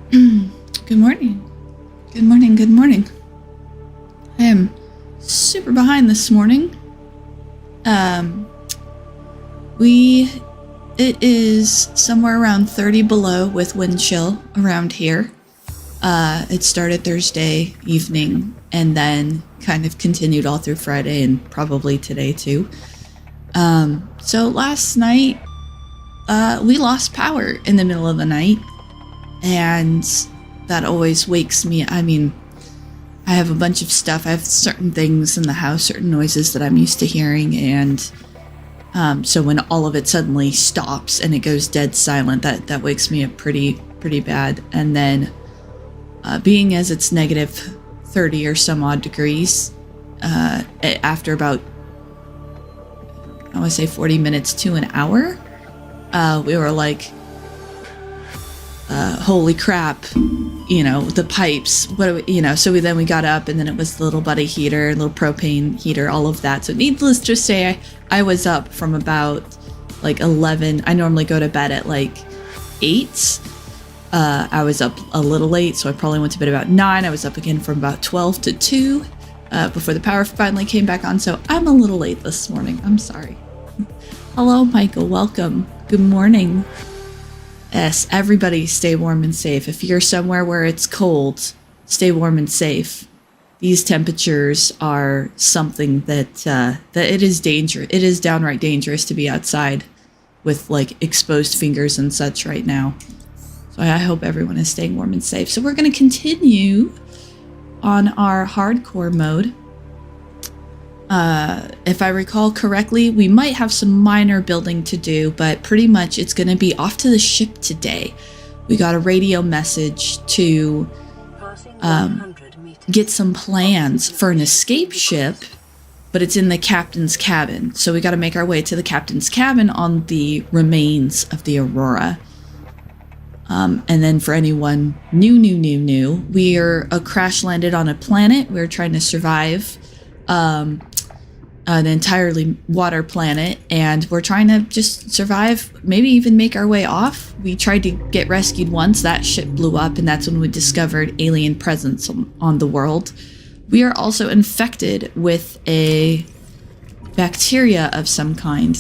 Good morning. Good morning, good morning. I am super behind this morning. It is somewhere around 30 below with wind chill around here. It started Thursday evening and then kind of continued all through Friday and probably today too. So last night, we lost power in the middle of the night, and that always wakes me. I mean, I have a bunch of stuff. I have certain things in the house, certain noises that I'm used to hearing, and so when all of it suddenly stops and it goes dead silent, that wakes me up pretty bad. And then being as it's negative 30 or some odd degrees, after about, I want to say 40 minutes to an hour, we were like, holy crap, you know, the pipes, so we got up, and then it was the little buddy heater, little propane heater, all of that. So needless to say, I was up from about like 11. I normally go to bed at like 8. I was up a little late, so I probably went to bed about 9. I was up again from about 12 to 2 before the power finally came back on, so I'm a little late this morning. I'm sorry. Hello, Michael. Welcome. Good morning. Yes, everybody stay warm and safe. If you're somewhere where it's cold, stay warm and safe. These temperatures are something that it is dangerous. It is downright dangerous to be outside with like exposed fingers and such right now. So I hope everyone is staying warm and safe. So we're going to continue on our hardcore mode. If I recall correctly, we might have some minor building to do, but pretty much it's going to be off to the ship today. We got a radio message to get some plans for an escape ship, but it's in the captain's cabin. So we got to make our way to the captain's cabin on the remains of the Aurora. And then for anyone new, we are crash landed on a planet. We're trying to survive an entirely water planet, and we're trying to just survive, maybe even make our way off. We tried to get rescued once. That ship blew up, and that's when we discovered alien presence on the world. We are also infected with a bacteria of some kind.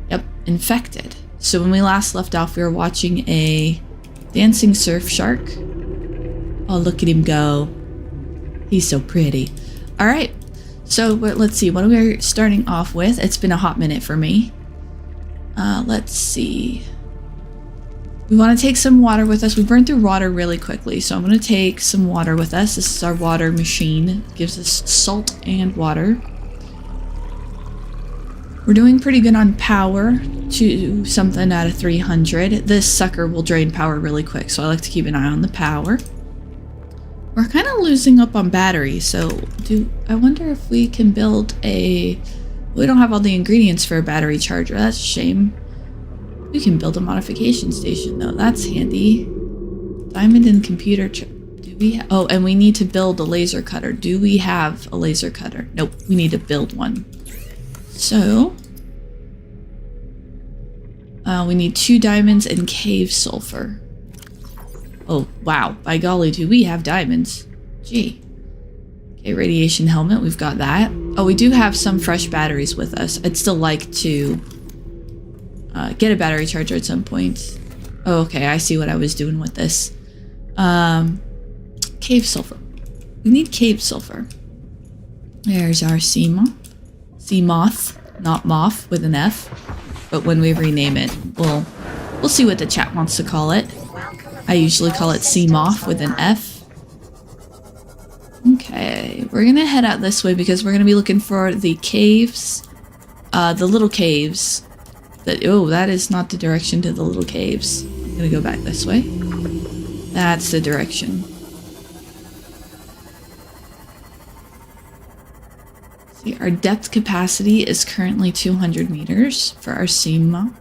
Yep, infected. So when we last left off, we were watching a dancing surf shark. Oh, look at him go. He's so pretty. All right. So let's see, what are we starting off with? It's been a hot minute for me. Let's see. We want to take some water with us. We burned through water really quickly, so I'm going to take some water with us. This is our water machine. It gives us salt and water. We're doing pretty good on power, to something out of 300. This sucker will drain power really quick, so I like to keep an eye on the power. We're kind of losing up on batteries, so I wonder if we can build we don't have all the ingredients for a battery charger. That's a shame. We can build a modification station though. That's handy. Diamond and computer do we oh, and we need to build a laser cutter. Do we have a laser cutter? Nope, we need to build one. So we need 2 diamonds and cave sulfur. Oh, wow. By golly, do we have diamonds. Gee. Okay, radiation helmet. We've got that. Oh, we do have some fresh batteries with us. I'd still like to get a battery charger at some point. Oh, okay. I see what I was doing with this. Cave sulfur. We need cave sulfur. There's our sea moth. Sea moth. Not moth with an F. But when we rename it, we'll see what the chat wants to call it. I usually call it sea moth with an F. Okay, we're gonna head out this way because we're gonna be looking for the caves, the little caves. That is not the direction to the little caves. I'm gonna go back this way. That's the direction. See, our depth capacity is currently 200 meters for our sea moth.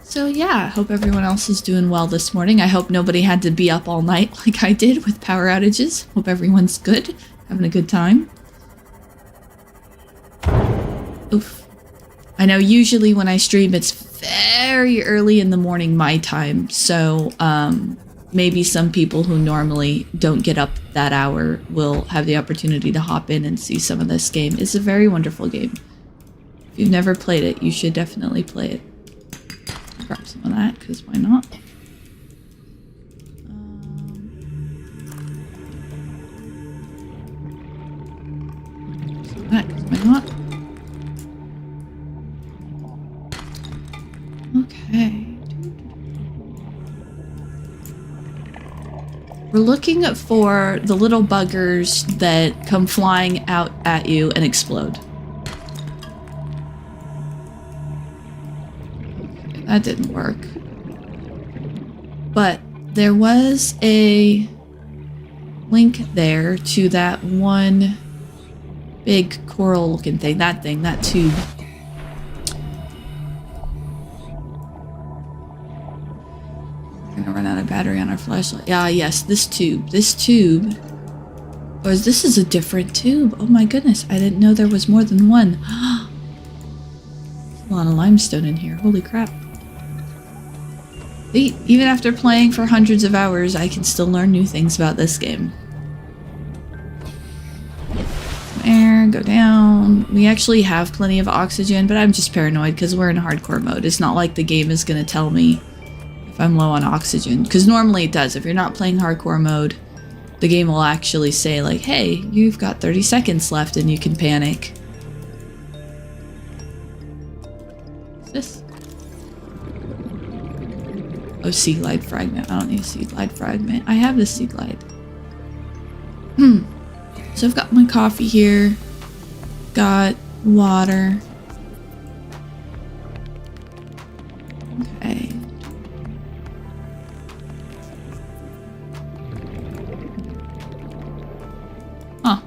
So yeah, I hope everyone else is doing well this morning. I hope nobody had to be up all night like I did with power outages. Hope everyone's good, having a good time. Oof. I know usually when I stream, it's very early in the morning my time, so maybe some people who normally don't get up that hour will have the opportunity to hop in and see some of this game. It's a very wonderful game. If you've never played it, you should definitely play it. Grab some of that, because why not? Some of that, because why not? Okay. We're looking for the little buggers that come flying out at you and explode. Okay, that didn't work. But there was a link there to that one big coral looking thing, that tube. We're gonna run out of battery on our flashlight. Yeah, yes, this tube. This tube. Or this is a different tube. Oh my goodness, I didn't know there was more than one. A lot of limestone in here. Holy crap. Even after playing for hundreds of hours, I can still learn new things about this game. Air, go down. We actually have plenty of oxygen, but I'm just paranoid because we're in hardcore mode. It's not like the game is going to tell me if I'm low on oxygen, because normally it does. If you're not playing hardcore mode, the game will actually say like, hey, you've got 30 seconds left and you can panic. What's this? Oh, sea glide fragment. I don't need a sea glide fragment. I have the sea glide. So I've got my coffee here. Got water. Okay. Huh.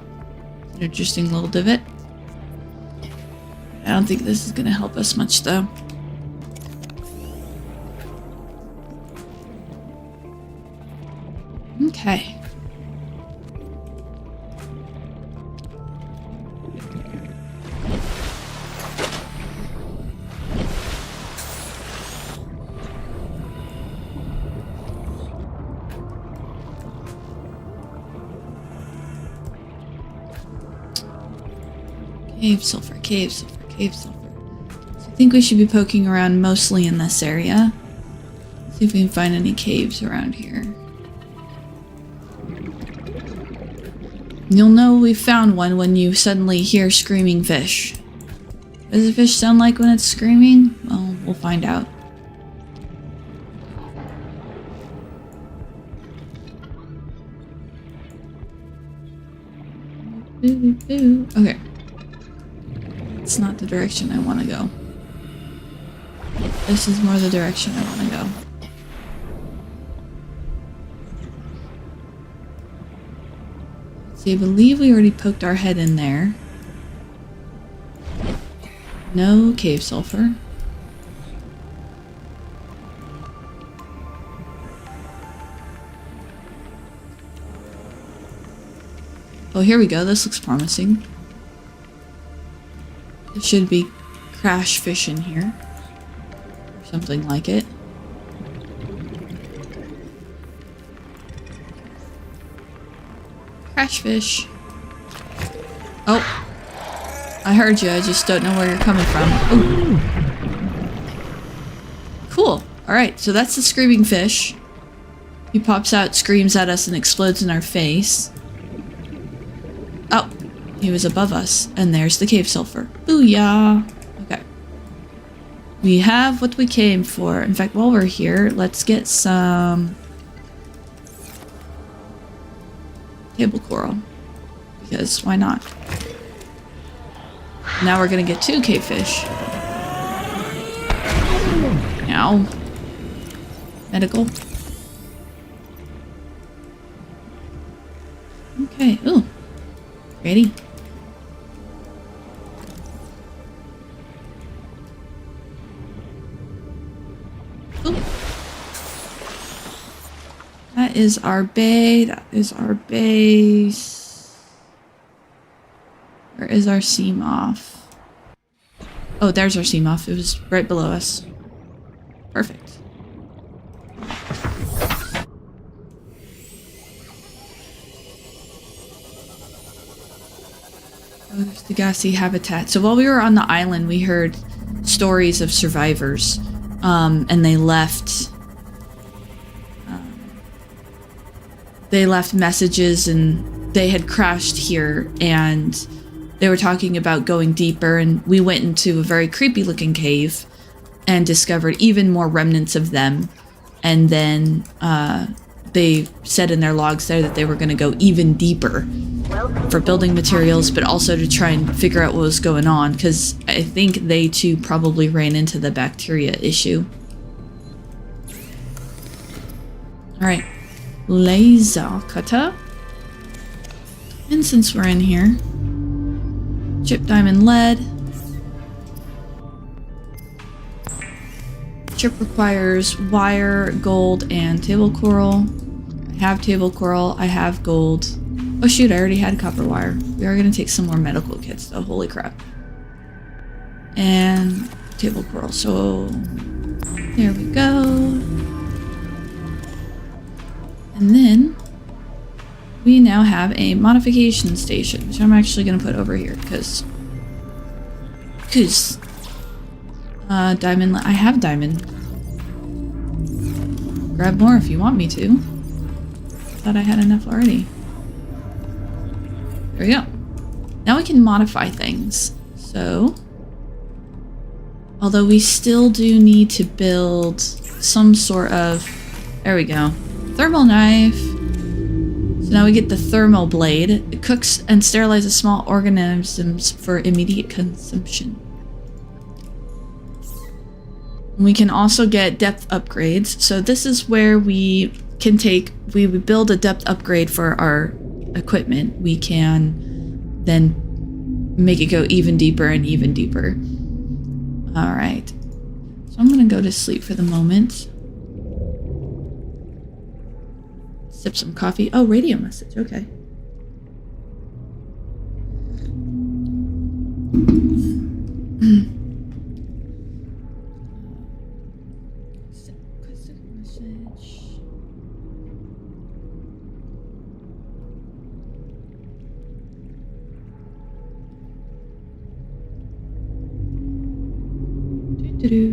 An interesting little divot. I don't think this is gonna help us much though. Okay. Cave sulfur, cave sulfur, cave sulfur. So I think we should be poking around mostly in this area. See if we can find any caves around here. You'll know we found one when you suddenly hear screaming fish. What does a fish sound like when it's screaming? Well, we'll find out. Okay. It's not the direction I want to go. This is more the direction I want to go. See, I believe we already poked our head in there. No cave sulfur. Oh, here we go. This looks promising. There should be crash fish in here. Or something like it. Crash fish. Oh. I heard you. I just don't know where you're coming from. Ooh. Cool. Alright, so that's the screaming fish. He pops out, screams at us, and explodes in our face. Oh. He was above us. And there's the cave sulfur. Booyah! Okay. We have what we came for. In fact, while we're here, let's get some table coral. Because why not? Now we're gonna get 2 cave fish. Ow. Medical. Okay. Ooh. Ready? Ooh. That is our bay. That is our base. Where is our seam off? Oh, there's our sea moth. It was right below us. Perfect. Oh, there's the gassy habitat. So while we were on the island, we heard stories of survivors. And they left messages, and they had crashed here, and they were talking about going deeper, and we went into a very creepy looking cave and discovered even more remnants of them. And then they said in their logs there that they were going to go even deeper for building materials, but also to try and figure out what was going on, because I think they too probably ran into the bacteria issue. Alright, laser cutter. And since we're in here, chip, diamond, lead. Chip requires wire, gold, and table coral. I have table coral, I have gold. Oh shoot, I already had copper wire. We are going to take some more medical kits though, holy crap. And table coral, so there we go. And then we now have a modification station, which I'm actually going to put over here because diamond, I have diamond. Grab more if you want me to. Thought I had enough already. There we go. Now we can modify things. So, although we still do need to build some sort of, there we go, thermal knife. So now we get the thermal blade. It cooks and sterilizes small organisms for immediate consumption. We can also get depth upgrades. So this is where we can we build a depth upgrade for our equipment. We can then make it go even deeper and even deeper. All right. So I'm going to go to sleep for the moment. Sip some coffee. Oh, radio message. Okay. Okay.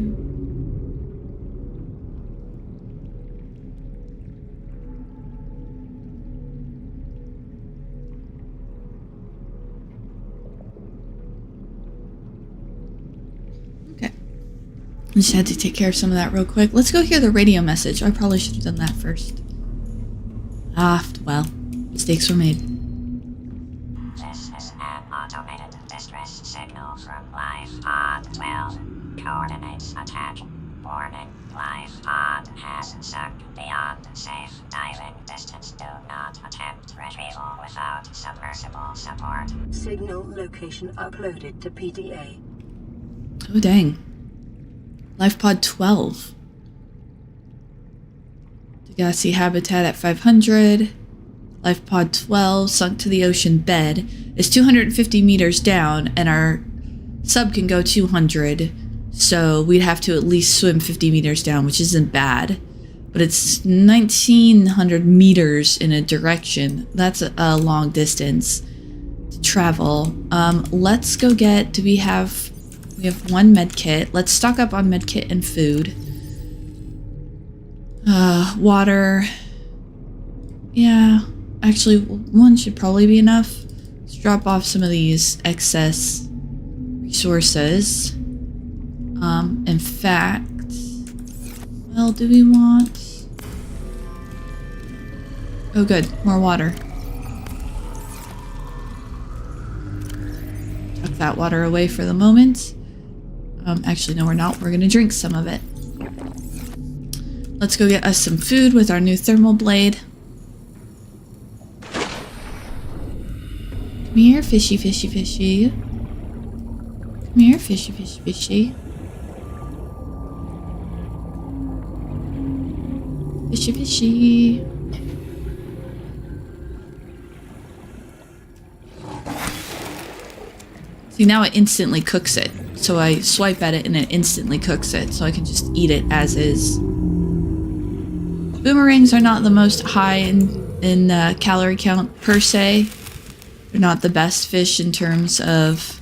I just had to take care of some of that real quick. Let's go hear the radio message. I probably should have done that first. Well, mistakes were made. This is an automated distress signal from Life Pod 12. Coordinates attached. Warning, Life Pod has sunk beyond safe diving distance. Do not attempt retrieval without submersible support. Signal location uploaded to PDA. Oh, dang. Life Pod 12. Degassi habitat at 500. Life Pod 12 sunk to the ocean bed. Is 250 meters down, and our sub can go 200. So we'd have to at least swim 50 meters down, which isn't bad. But it's 1,900 meters in a direction. That's a long distance to travel. Let's go get, we have one med kit. Let's stock up on med kit and food. Water. Yeah, actually one should probably be enough. Let's drop off some of these excess resources. In fact, well, do we want... Oh good, more water. Tuck that water away for the moment. Actually, no, we're not. We're gonna drink some of it. Let's go get us some food with our new thermal blade. Come here, fishy, fishy, fishy. Come here, fishy, fishy, fishy. Fishy, fishy. See, now it instantly cooks it. so I swipe at it and it instantly cooks it, so I can just eat it as is. Boomerangs are not the most high in calorie count per se. They're not the best fish in terms of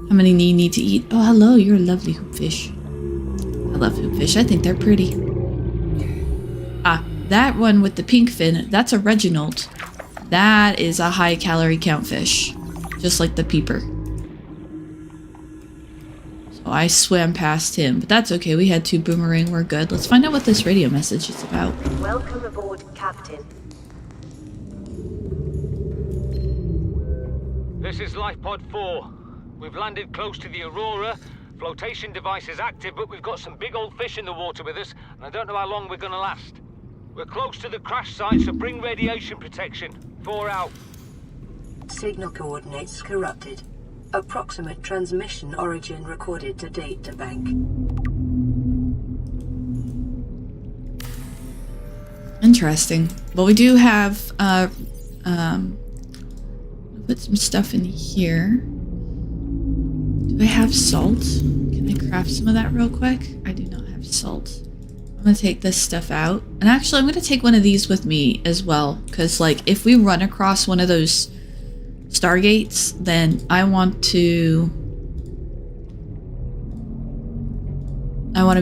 how many you need to eat. Oh, hello, you're a lovely hoopfish. I love hoopfish. I think they're pretty. Ah, that one with the pink fin, that's a Reginald. That is a high calorie count fish, just like the peeper. So I swam past him, but that's okay. We had 2 boomerang. We're good. Let's find out what this radio message is about. Welcome aboard, Captain. This is Lifepod 4. We've landed close to the Aurora. Flotation device is active, but we've got some big old fish in the water with us, and I don't know how long we're gonna last. We're close to the crash site, so bring radiation protection. 4 out. Signal coordinates corrupted. Approximate transmission origin recorded to data bank. Interesting. Well, we do have put some stuff in here. Do I have salt? Can I craft some of that real quick? I do not have salt. I'm gonna take this stuff out. And actually, I'm gonna take one of these with me as well. Because, like, if we run across one of those stargates, then I want to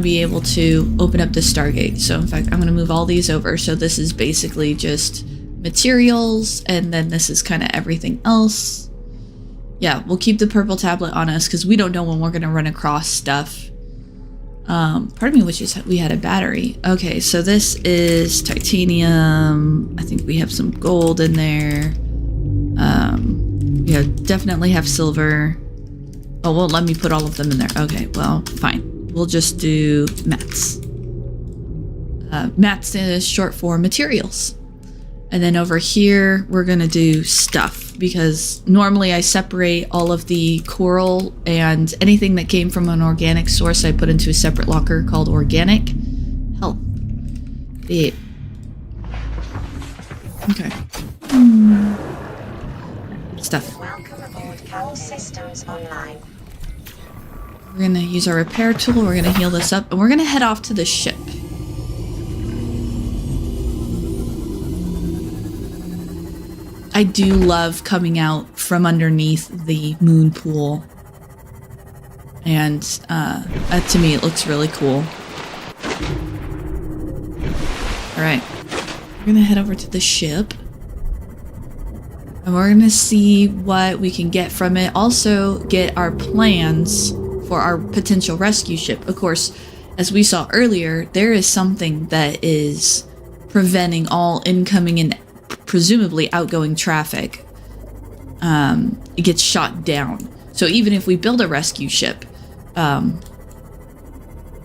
be able to open up the stargate. So, in fact, I'm gonna move all these over. So this is basically just materials, and then this is kind of everything else. Yeah, we'll keep the purple tablet on us because we don't know when we're gonna run across stuff. Part of me wishes we had a battery. Okay, so this is titanium. I think we have some gold in there. Yeah, definitely have silver. Oh, won't let me put all of them in there. Okay, well, fine. We'll just do mats. Mats is short for materials. And then over here, we're gonna do stuff, because normally I separate all of the coral and anything that came from an organic source I put into a separate locker called organic. Hell. Babe. Okay. Stuff. Welcome aboard. All systems online. We're gonna use our repair tool, we're gonna heal this up, and we're gonna head off to the ship. I do love coming out from underneath the moon pool. And to me, it looks really cool. Alright. We're gonna head over to the ship. And we're gonna see what we can get from it. Also, get our plans for our potential rescue ship. Of course, as we saw earlier, there is something that is preventing all incoming and presumably outgoing traffic. It gets shot down. So even if we build a rescue ship, and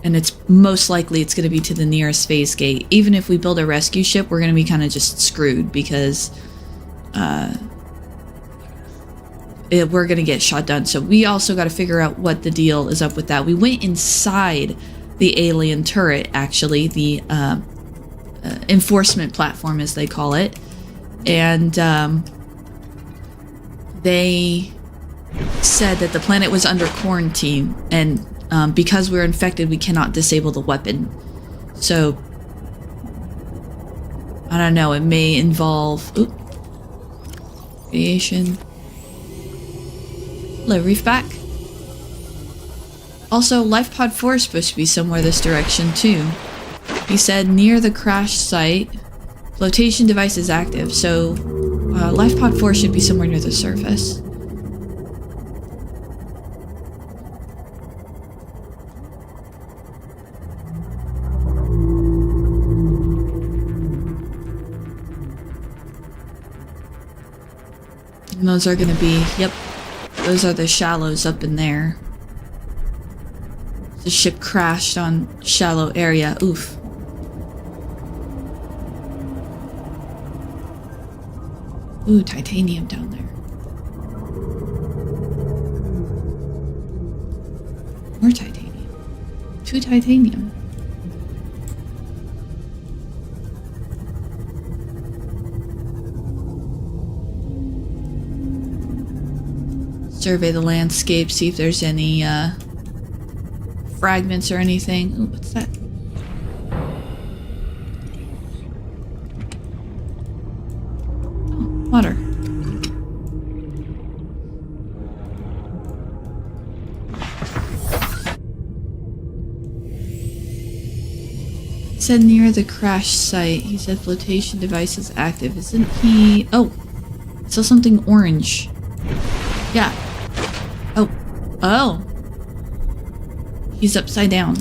it's most likely it's going to be to the nearest phase gate, even if we build a rescue ship, we're going to be kind of just screwed, because we're going to get shot down. So we also got to figure out what the deal is up with that. We went inside the alien turret, actually, the enforcement platform, as they call it. And they said that the planet was under quarantine, and because we're infected, we cannot disable the weapon. So, I don't know, it may involve... Oop. Radiation. Hello, Reefback. Also, Lifepod 4 is supposed to be somewhere this direction, too. He said near the crash site... Flotation device is active, so Lifepod 4 should be somewhere near the surface. And those are going to be, yep, those are the shallows up in there. The ship crashed on shallow area. Oof. Ooh, titanium down there. More titanium. 2 titanium. Survey the landscape, see if there's any fragments or anything. Ooh, what's that? Oh, water. He said near the crash site. He said flotation device is active. Isn't he? Oh, I saw something orange. Yeah. Oh. Oh. He's upside down.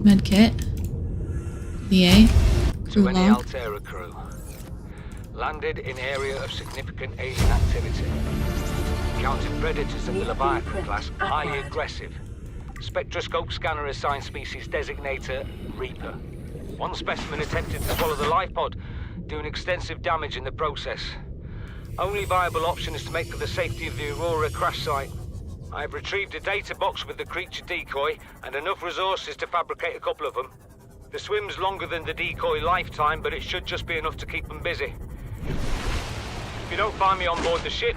Medkit. VA. Crew To any log. Altera crew. Landed in area of significant alien activity. Encountered predators of the Leviathan class, highly aggressive. Spectroscope scanner assigned species designator Reaper. One specimen attempted to swallow the life pod, doing extensive damage in the process. Only viable option is to make for the safety of the Aurora crash site. I have retrieved a data box with the creature decoy and enough resources to fabricate a couple of them. The swim's longer than the decoy lifetime, but it should just be enough to keep them busy. If you don't find me on board the ship,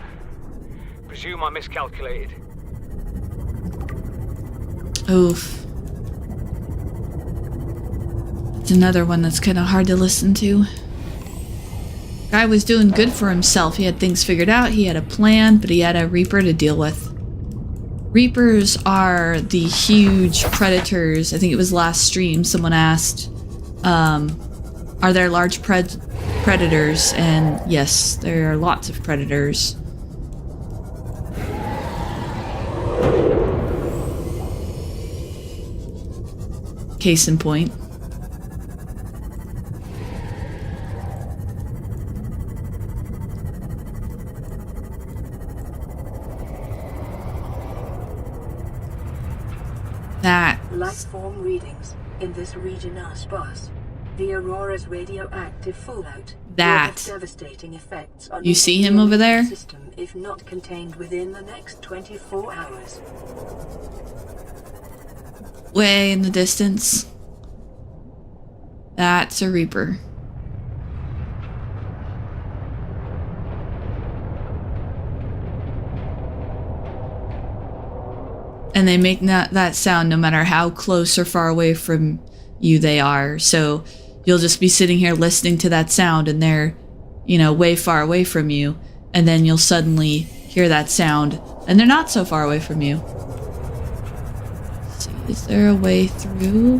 presume I miscalculated. Oof. It's another one that's kind of hard to listen to. Guy was doing good for himself. He had things figured out. He had a plan, but he had a Reaper to deal with. Reapers are the huge predators. I think it was last stream someone asked, are there large predators? And yes, there are lots of predators. Case in point. That. Lifeform readings in this region are sparse. The Aurora's radioactive fallout will have That. devastating effects on You the see him over there? system if not contained within the next 24 hours. Way in the distance. That's a Reaper. And they make that sound no matter how close or far away from you they are. So you'll just be sitting here listening to that sound and they're, you know, way far away from you. And then you'll suddenly hear that sound and they're not so far away from you. Let's see, is there a way through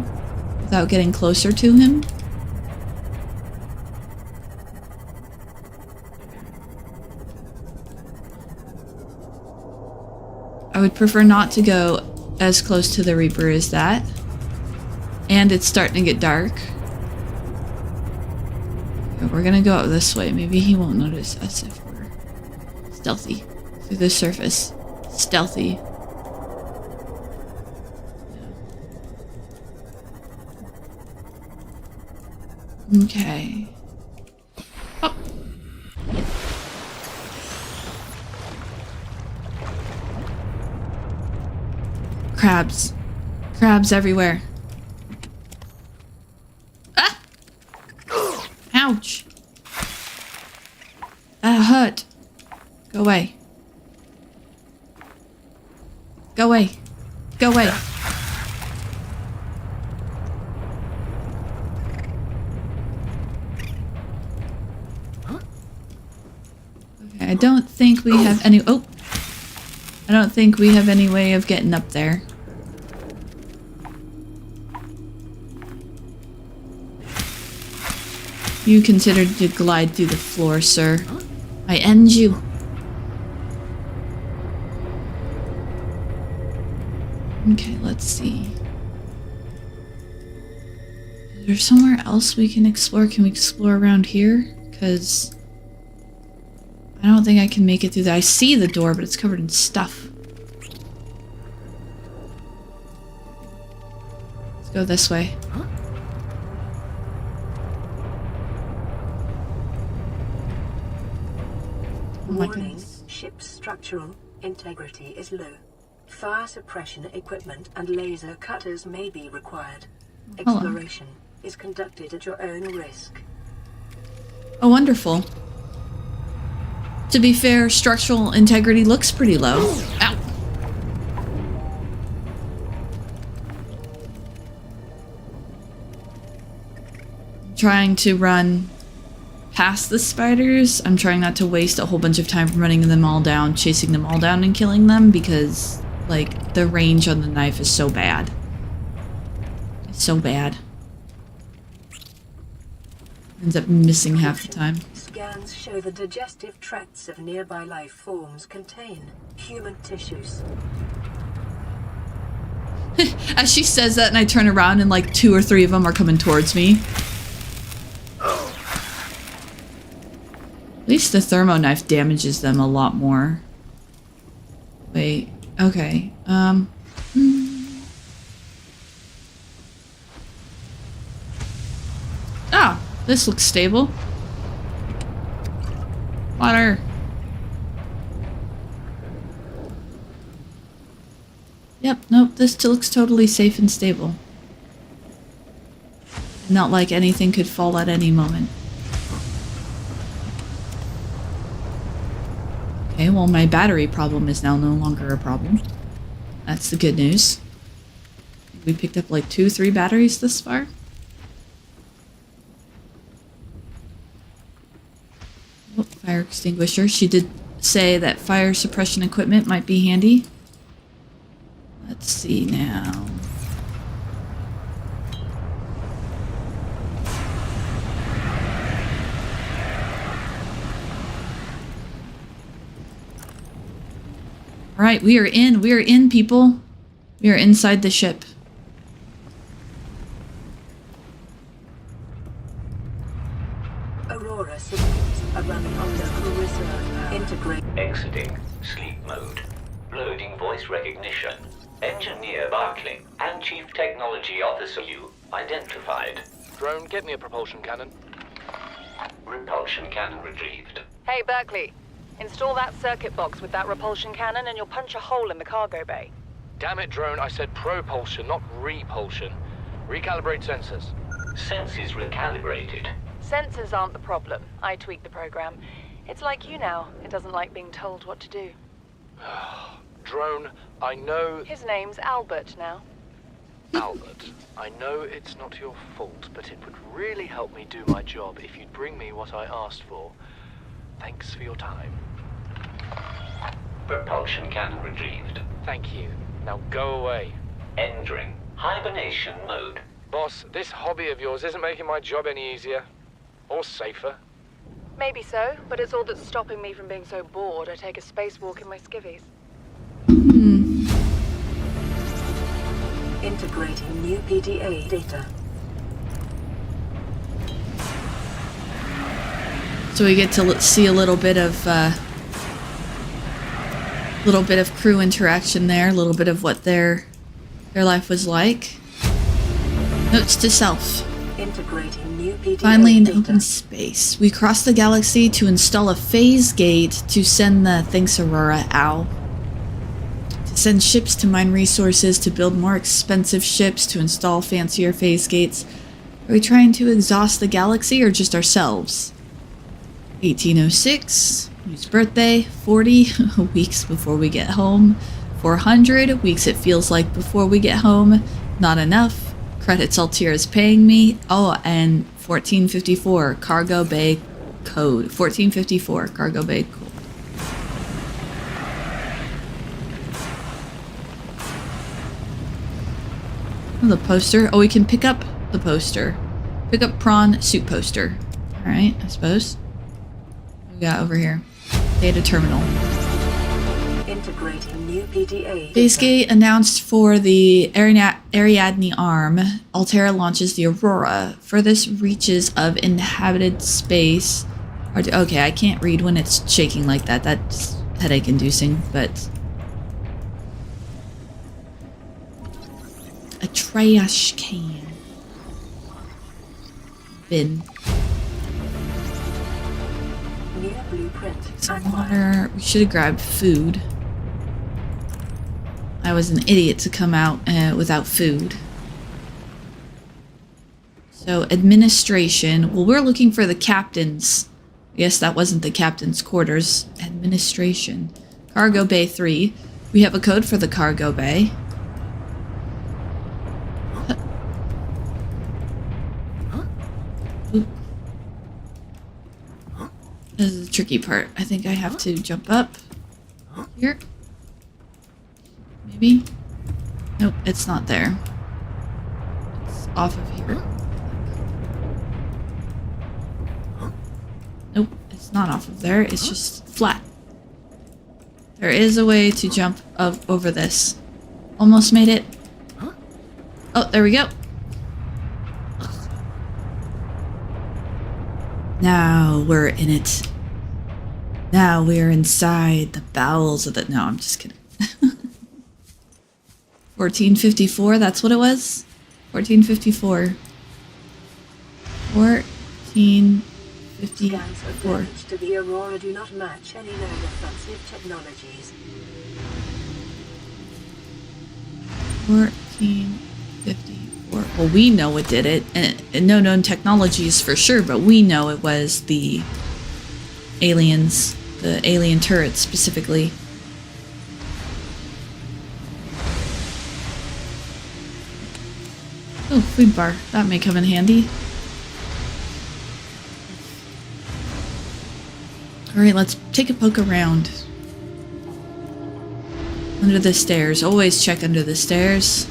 without getting closer to him? I would prefer not to go as close to the Reaper as that. And it's starting to get dark. We're gonna go up this way. Maybe he won't notice us if we're stealthy through the surface. Stealthy. Okay. Oh. Crabs. Crabs everywhere. Ah! Ouch. That hurt. Go away. Go away. Go away. Okay, I don't think we have any... Oh! I don't think we have any way of getting up there. You considered to glide through the floor, sir. I end you. Okay, let's see. Is there somewhere else we can explore? Can we explore around here? Because I don't think I can make it through that. I see the door, but it's covered in stuff. Let's go this way. Oh my Warning, goodness. ship's structural integrity is low. Fire suppression equipment and laser cutters may be required. Hello. Exploration is conducted at your own risk. Oh, wonderful. To be fair, structural integrity looks pretty low. Ow. I'm trying to run past the spiders. I'm trying not to waste a whole bunch of time running them all down, chasing them all down and killing them because, like, the range on the knife is so bad. It's so bad. Ends up missing half the time. Scans show the digestive tracts of nearby life forms contain human tissues. As she says that and I turn around and like 2 or 3 of them are coming towards me. At least the thermo knife damages them a lot more. Wait, okay. Ah, this looks stable. Water. Yep, nope, this looks totally safe and stable. Not like anything could fall at any moment. Okay, well my battery problem is now no longer a problem. That's the good news. We picked up like 2, 3 batteries this far. Oh, fire extinguisher. She did say that fire suppression equipment might be handy. Let's see now. All right, we are in, people. We are inside the ship. Aurora systems are running on local reserve. Integrate. Exiting sleep mode. Loading voice recognition. Engineer Barclay and Chief Technology Officer you identified. Drone, get me a propulsion cannon. Repulsion cannon retrieved. Hey, Berkeley. Install that circuit box with that repulsion cannon and you'll punch a hole in the cargo bay. Damn it, Drone, I said propulsion, not repulsion. Recalibrate sensors. Senses recalibrated. Sensors aren't the problem. I tweaked the program. It's like you now. It doesn't like being told what to do. Drone, I know... His name's Albert now. Albert, I know it's not your fault, but it would really help me do my job if you'd bring me what I asked for. Thanks for your time. Propulsion cannon retrieved. Thank you. Now go away. Entering hibernation mode. Boss, this hobby of yours isn't making my job any easier. Or safer. Maybe so, but it's all that's stopping me from being so bored I take a spacewalk in my skivvies. Integrating new PDA data. So we get to see a little bit of crew interaction there, a little bit of what their life was like. Notes to self. Integrating new PDA Finally in data. open space. We crossed the galaxy to install a phase gate to send the thanks Aurora ow. To send ships to mine resources, to build more expensive ships, to install fancier phase gates. Are we trying to exhaust the galaxy or just ourselves? 1806, whose birthday? 40 weeks before we get home. 400 weeks it feels like before we get home. Not enough. Credits Altier is paying me. Oh, and 1454 cargo bay code. 1454 cargo bay code. Oh, the poster. Oh, we can pick up the poster. Pick up prawn suit poster. Alright, I suppose. What we got over here? Data terminal. Integrating new PDA. Phase gate announced for the Ariadne arm. Altera launches the Aurora. Furthest reaches of inhabited space. Okay, I can't read when it's shaking like that. That's headache inducing, but... A trash can. Bin. New blueprint. Some acquired. water. We should have grabbed food. I was an idiot to come out without food. So, administration. Well, we're looking for the captain's. I guess that wasn't the captain's quarters. Administration. Cargo Bay 3. We have a code for the cargo bay. Oop. This is the tricky part. I think I have to jump up here. Maybe? Nope, it's not there. It's off of here. Nope, it's not off of there. It's just flat. There is a way to jump up over this. Almost made it. Oh, there we go. Now we're in it. Now we're inside the bowels of the... No, I'm just kidding. 1454, that's what it was? 1454. 1454. Scans of damage to the Aurora do not match any known offensive technologies. 1454. Well, we know it did it. And no known technologies for sure, but we know it was the aliens. The alien turrets specifically. Oh, food bar. That may come in handy. Alright, let's take a poke around. Under the stairs. Always check under the stairs.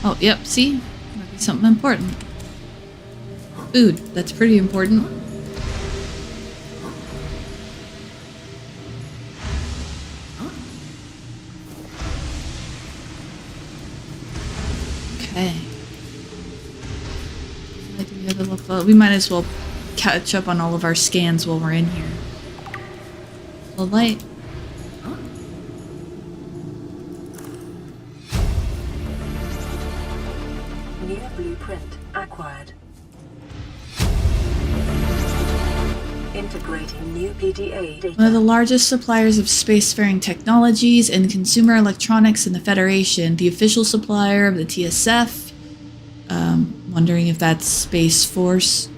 Oh, yep, see? Might be something important. Food. That's pretty important. Okay. We might as well catch up on all of our scans while we're in here. The light. New blueprint acquired. Integrating new PDA data. One of the largest suppliers of spacefaring technologies and consumer electronics in the Federation, the official supplier of the TSF. Wondering if that's Space Force.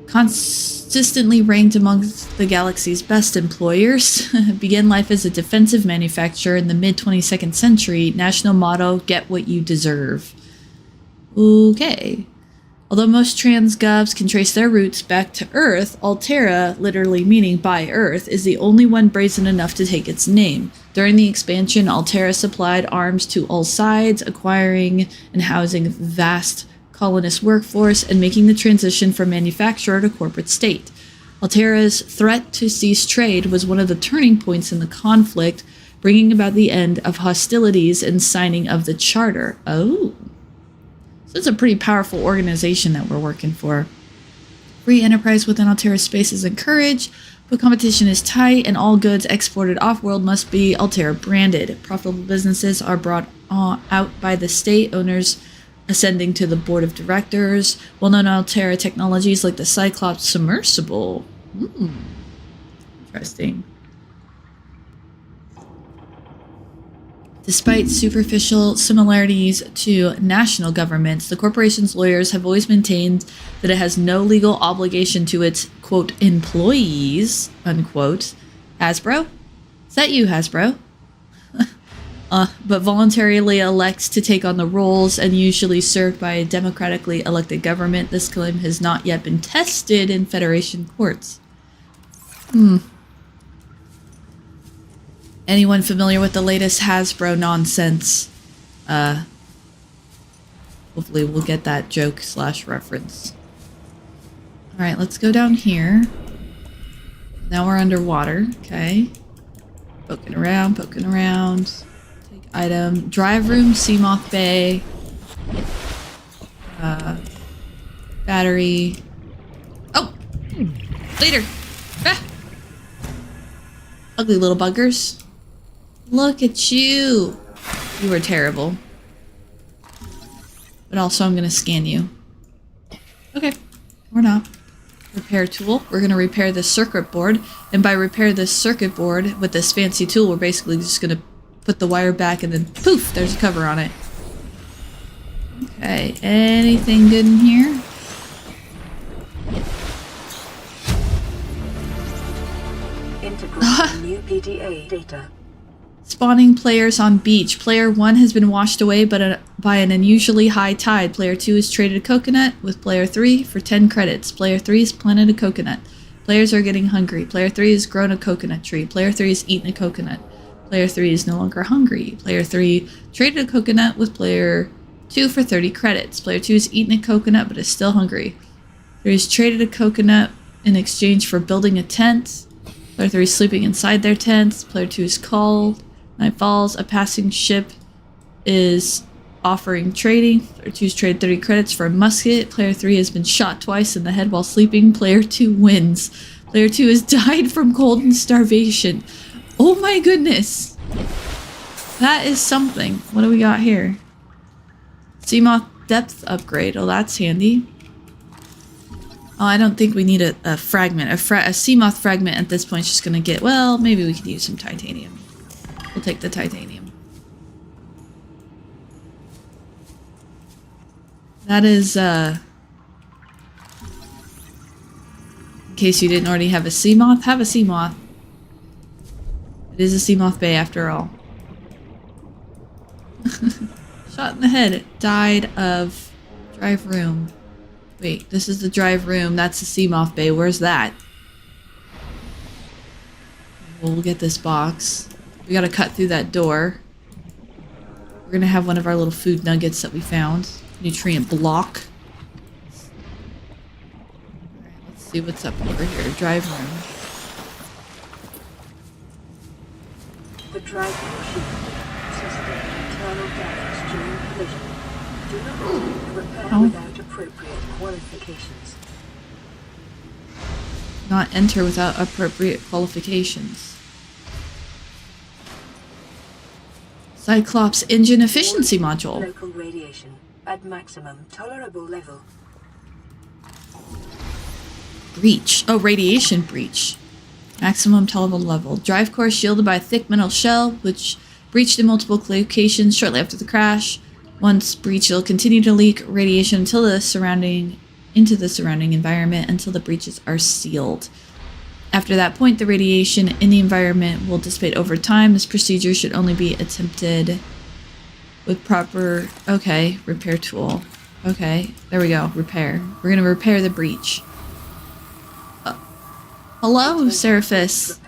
Consistently ranked amongst the galaxy's best employers. Began life as a defensive manufacturer in the mid-22nd century. National motto, get what you deserve. Okay. Although most transgovs can trace their roots back to Earth, Altera, literally meaning by Earth, is the only one brazen enough to take its name. During the expansion, Altera supplied arms to all sides, acquiring and housing a vast colonist workforce and making the transition from manufacturer to corporate state. Altera's threat to cease trade was one of the turning points in the conflict, bringing about the end of hostilities and signing of the charter. Oh. So it's a pretty powerful organization that we're working for. Free enterprise within Altera space is encouraged, but competition is tight, and all goods exported off-world must be Altera branded. Profitable businesses are brought out by the state, owners ascending to the board of directors. Well-known Altera technologies like the Cyclops submersible. Interesting. Despite superficial similarities to national governments, the corporation's lawyers have always maintained that it has no legal obligation to its, quote, employees, unquote. Hasbro? Is that you, Hasbro? But voluntarily elects to take on the roles and usually served by a democratically elected government. This claim has not yet been tested in Federation courts. Anyone familiar with the latest Hasbro nonsense? Hopefully we'll get that joke / reference. Alright, let's go down here. Now we're underwater. Okay. Poking around, poking around. Take item. Drive room, Seamoth Bay. Battery. Oh! Later! Ah! Ugly little buggers. Look at you. You were terrible. But also I'm gonna scan you. Okay, we're not. Repair tool. We're going to repair this circuit board. And by repair this circuit board with this fancy tool, we're basically just going to put the wire back and then poof, there's a cover on it. Okay, anything good in here? Integrating new PDA data. Spawning players on beach. Player 1 has been washed away by an unusually high tide. Player 2 has traded a coconut with Player 3 for 10 credits. Player 3 has planted a coconut. Players are getting hungry. Player 3 has grown a coconut tree. Player 3 has eaten a coconut. Player 3 is no longer hungry. Player 3 traded a coconut with Player 2 for 30 credits. Player 2 has eaten a coconut but is still hungry. Player 3 has traded a coconut in exchange for building a tent. Player 3 is sleeping inside their tents. Player 2 is called. Night falls. A passing ship is offering trading. Player 2 has traded 30 credits for a musket. Player 3 has been shot twice in the head while sleeping. Player 2 wins. Player 2 has died from cold and starvation. Oh my goodness. That is something. What do we got here? Seamoth depth upgrade. Oh, that's handy. Oh, I don't think we need a fragment. A Seamoth fragment at this point is just going to get... Well, maybe we could use some titanium. We'll take the titanium. That is, in case you didn't already have a Seamoth, have a Seamoth. It is a Seamoth Bay after all. Shot in the head. Died of drive room. Wait, this is the drive room. That's the Seamoth Bay. Where's that? We'll get this box. We gotta cut through that door. We're gonna have one of our little food nuggets that we found. Nutrient block. Alright, let's see what's up over here. Drive room. The drive machine. Sustain internal damage during collision. Do not repair without appropriate qualifications. Not enter without appropriate qualifications. Cyclops engine efficiency module. Local radiation at maximum tolerable level. Breach. Oh, radiation breach. Maximum tolerable level. Drive core shielded by a thick metal shell, which breached in multiple locations shortly after the crash. Once breached, it'll continue to leak radiation into the surrounding environment until the breaches are sealed. After that point, the radiation in the environment will dissipate over time. This procedure should only be attempted with proper... Okay, repair tool. Okay, there we go. Repair. We're gonna repair the breach. Hello, Seraphis.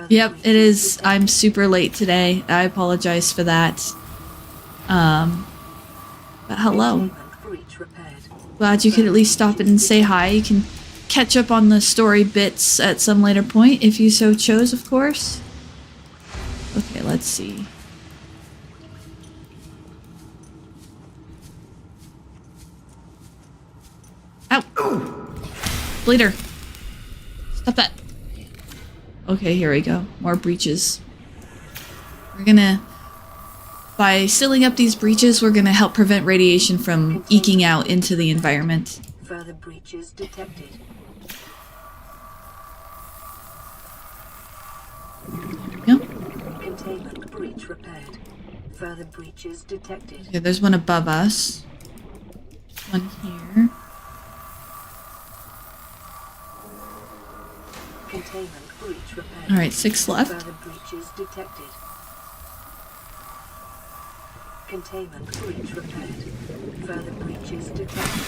Yep, it is. I'm super late today. I apologize for that. But hello. Glad you could at least stop in and say hi. You can catch up on the story bits at some later point, if you so chose, of course. Okay, let's see. Ow! Bleeder. Stop that. Okay, here we go. More breaches. We're gonna... By sealing up these breaches, we're gonna help prevent radiation from eking out into the environment. Further breaches detected. Yep. Containment breach repaired. Further breaches detected. Okay, there's one above us. One here. Containment breach repaired. Alright, 6 left. Further breaches detected. Containment breach repaired. Further breaches detected.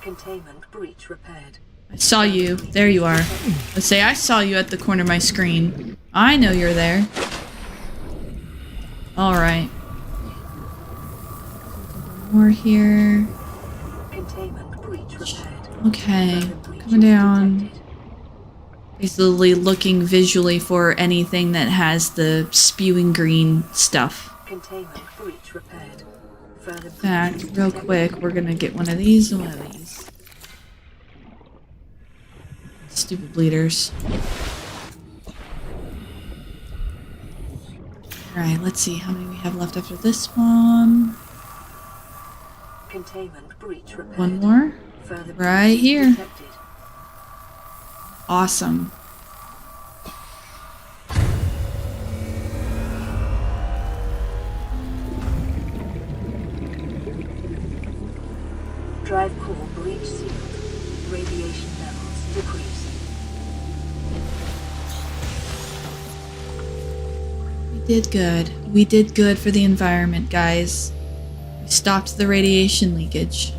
Containment breach repaired. I saw you. There you are. Let's say I saw you at the corner of my screen. I know you're there. Alright. More here. Containment breach repaired. Okay. Further breaches Coming down. detected. Basically looking visually for anything that has the spewing green stuff. Containment breach repaired. Further Back breaches real detected. quick. We're gonna get one of these and one of these. Stupid bleeders. Alright, let's see how many we have left after this one. Containment breach repaired. One more. Further Right here. detected. Awesome. Drive core breach sealed. Radiation levels decreasing. We did good. We did good for the environment, guys. We stopped the radiation leakage.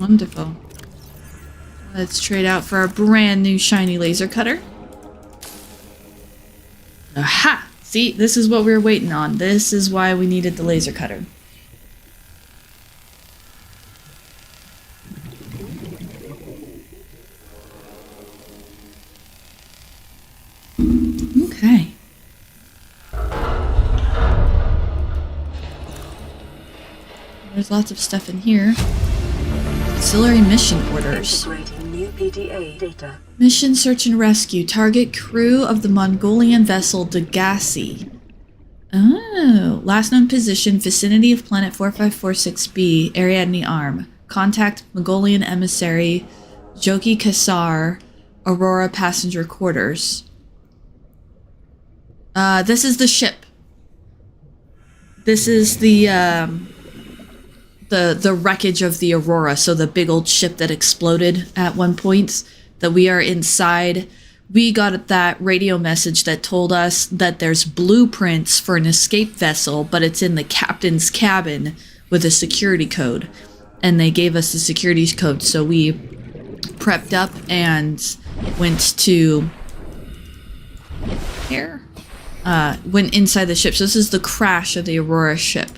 Wonderful. Let's trade out for our brand new shiny laser cutter. Aha! See, this is what we were waiting on. This is why we needed the laser cutter. Okay. There's lots of stuff in here. Auxiliary mission orders. Integrating new PDA data. Mission search and rescue. Target crew of the Mongolian vessel Degassi. Oh. Last known position, vicinity of planet 4546b, Ariadne Arm. Contact Mongolian emissary Joki Kassar, Aurora passenger quarters. This is the ship. This is the wreckage of the Aurora, so the big old ship that exploded at one point, that we are inside. We got that radio message that told us that there's blueprints for an escape vessel, but it's in the captain's cabin with a security code. And they gave us the security code, so we prepped up and went to here. Went inside the ship. So this is the crash of the Aurora ship.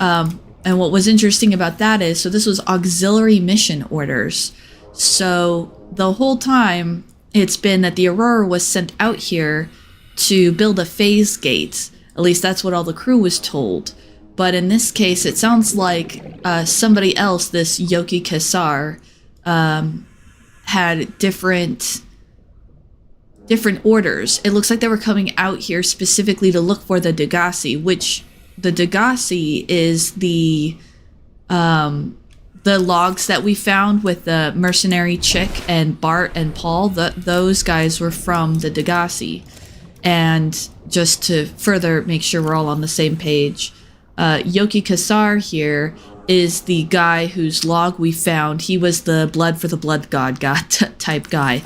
And what was interesting about that is, so this was auxiliary mission orders. So the whole time it's been that the Aurora was sent out here to build a phase gate. At least that's what all the crew was told. But in this case, it sounds like somebody else, this Joki Kassar, had different orders. It looks like they were coming out here specifically to look for the Degassi, which the Degassi is the logs that we found with the mercenary chick and Bart and Paul. Those guys were from the Degassi. And just to further make sure we're all on the same page, Joki Kassar here is the guy whose log we found. He was the blood for the blood god type guy.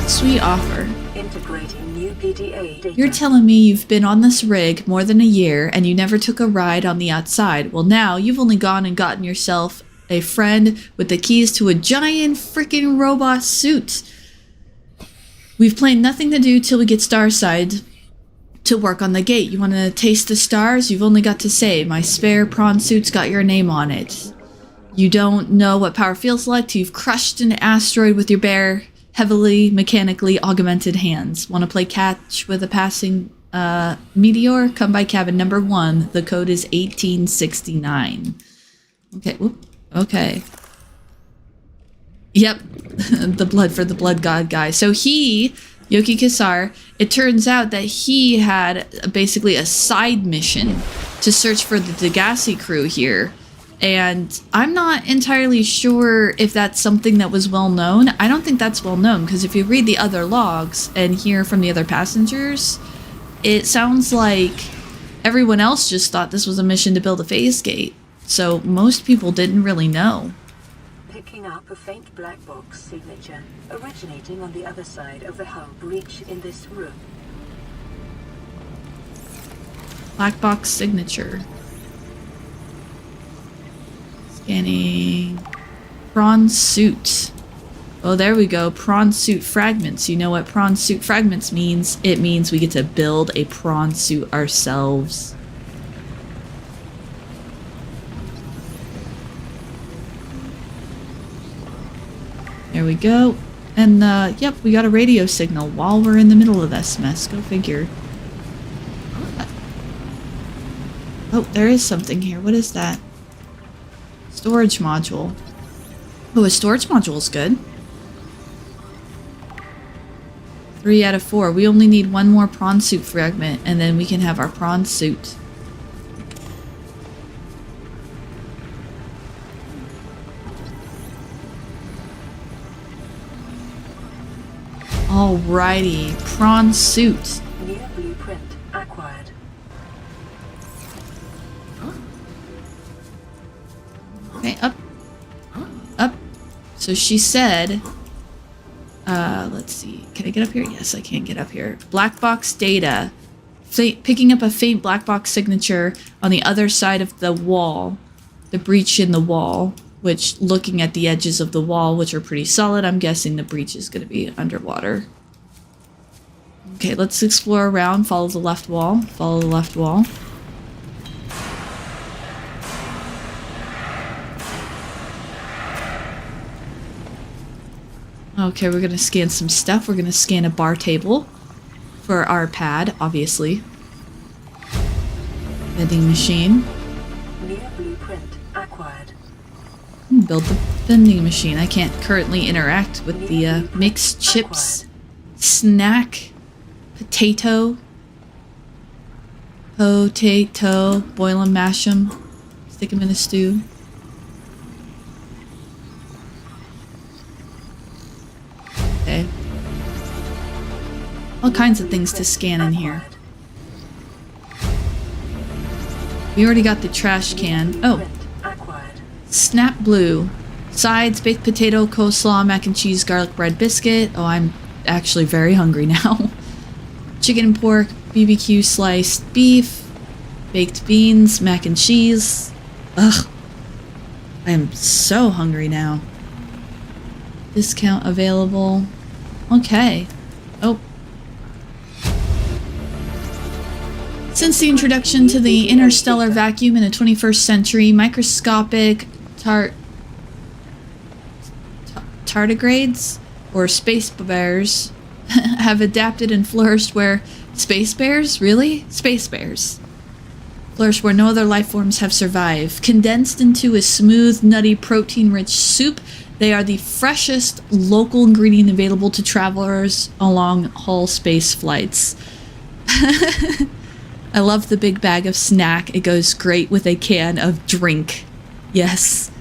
Sweet offer. Integrating new PDA data. You're telling me you've been on this rig more than a year and you never took a ride on the outside. Well, now you've only gone and gotten yourself a friend with the keys to a giant freaking robot suit. We've planned nothing to do till we get Starside to work on the gate. You want to taste the stars? You've only got to say, my spare prawn suit's got your name on it. You don't know what power feels like till you've crushed an asteroid with your bare, heavily mechanically augmented hands. Want to play catch with a passing meteor? Come by cabin number 1. The code is 1869. Okay, whoop. Okay. Yep, the blood for the blood god guy. So he, Joki Kassar, it turns out that he had basically a side mission to search for the Degassi crew here. And I'm not entirely sure if that's something that was well known. I don't think that's well known, because if you read the other logs and hear from the other passengers, it sounds like everyone else just thought this was a mission to build a phase gate. So most people didn't really know. Picking up a faint black box signature originating on the other side of the hull breach in this room. Black box signature. Scanning. Prawn suit. Oh, there we go. Prawn suit fragments. You know what prawn suit fragments means? It means we get to build a prawn suit ourselves. There we go. And, yep, we got a radio signal while we're in the middle of this mess. Go figure. Oh, there is something here. What is that? Storage module. Oh, a storage module is good. 3 out of 4. We only need one more prawn suit fragment, and then we can have our prawn suit. Alrighty, prawn suit. New blueprint acquired. Okay, up. Up. So she said, let's see. Can I get up here? Yes, I can get up here. Black box data. Picking up a faint black box signature on the other side of the wall. The breach in the wall. Which, looking at the edges of the wall, which are pretty solid, I'm guessing the breach is going to be underwater. Okay, let's explore around. Follow the left wall. Follow the left wall. Okay, we're going to scan some stuff. We're going to scan a bar table for our pad, obviously. Vending machine. New blueprint acquired. Build the vending machine. I can't currently interact with the mixed chips. Snack. Potato. Potato. Boil 'em, mash 'em. Stick 'em in a stew. Okay. All kinds of things to scan in here. We already got the trash can. Oh. Snap Blue. Sides, baked potato, coleslaw, mac and cheese, garlic bread, biscuit. Oh, I'm actually very hungry now. Chicken and pork, BBQ sliced beef, baked beans, mac and cheese. Ugh. I am so hungry now. Discount available. Okay. Oh. Since the introduction to the interstellar vacuum in the 21st century, microscopic tardigrades, or space bears, have adapted and flourished where... Space bears? Really? Space bears. Flourished where no other life forms have survived. Condensed into a smooth, nutty, protein-rich soup, they are the freshest local ingredient available to travelers along Hull space flights. I love the big bag of snack. It goes great with a can of drink. Yes.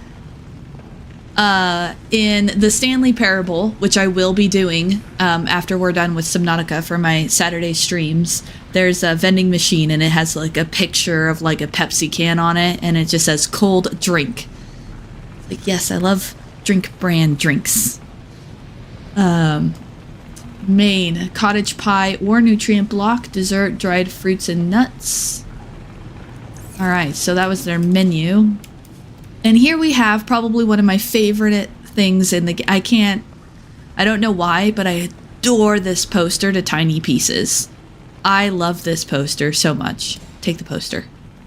In the Stanley Parable, which I will be doing after we're done with Subnautica for my Saturday streams, there's a vending machine and it has like a picture of like a Pepsi can on it and it just says cold drink. Like, yes, I love drink brand drinks. Main, cottage pie or nutrient block, dessert, dried fruits and nuts. Alright, so that was their menu. And here we have probably one of my favorite things in the... I don't know why, but I adore this poster to tiny pieces. I love this poster so much. Take the poster.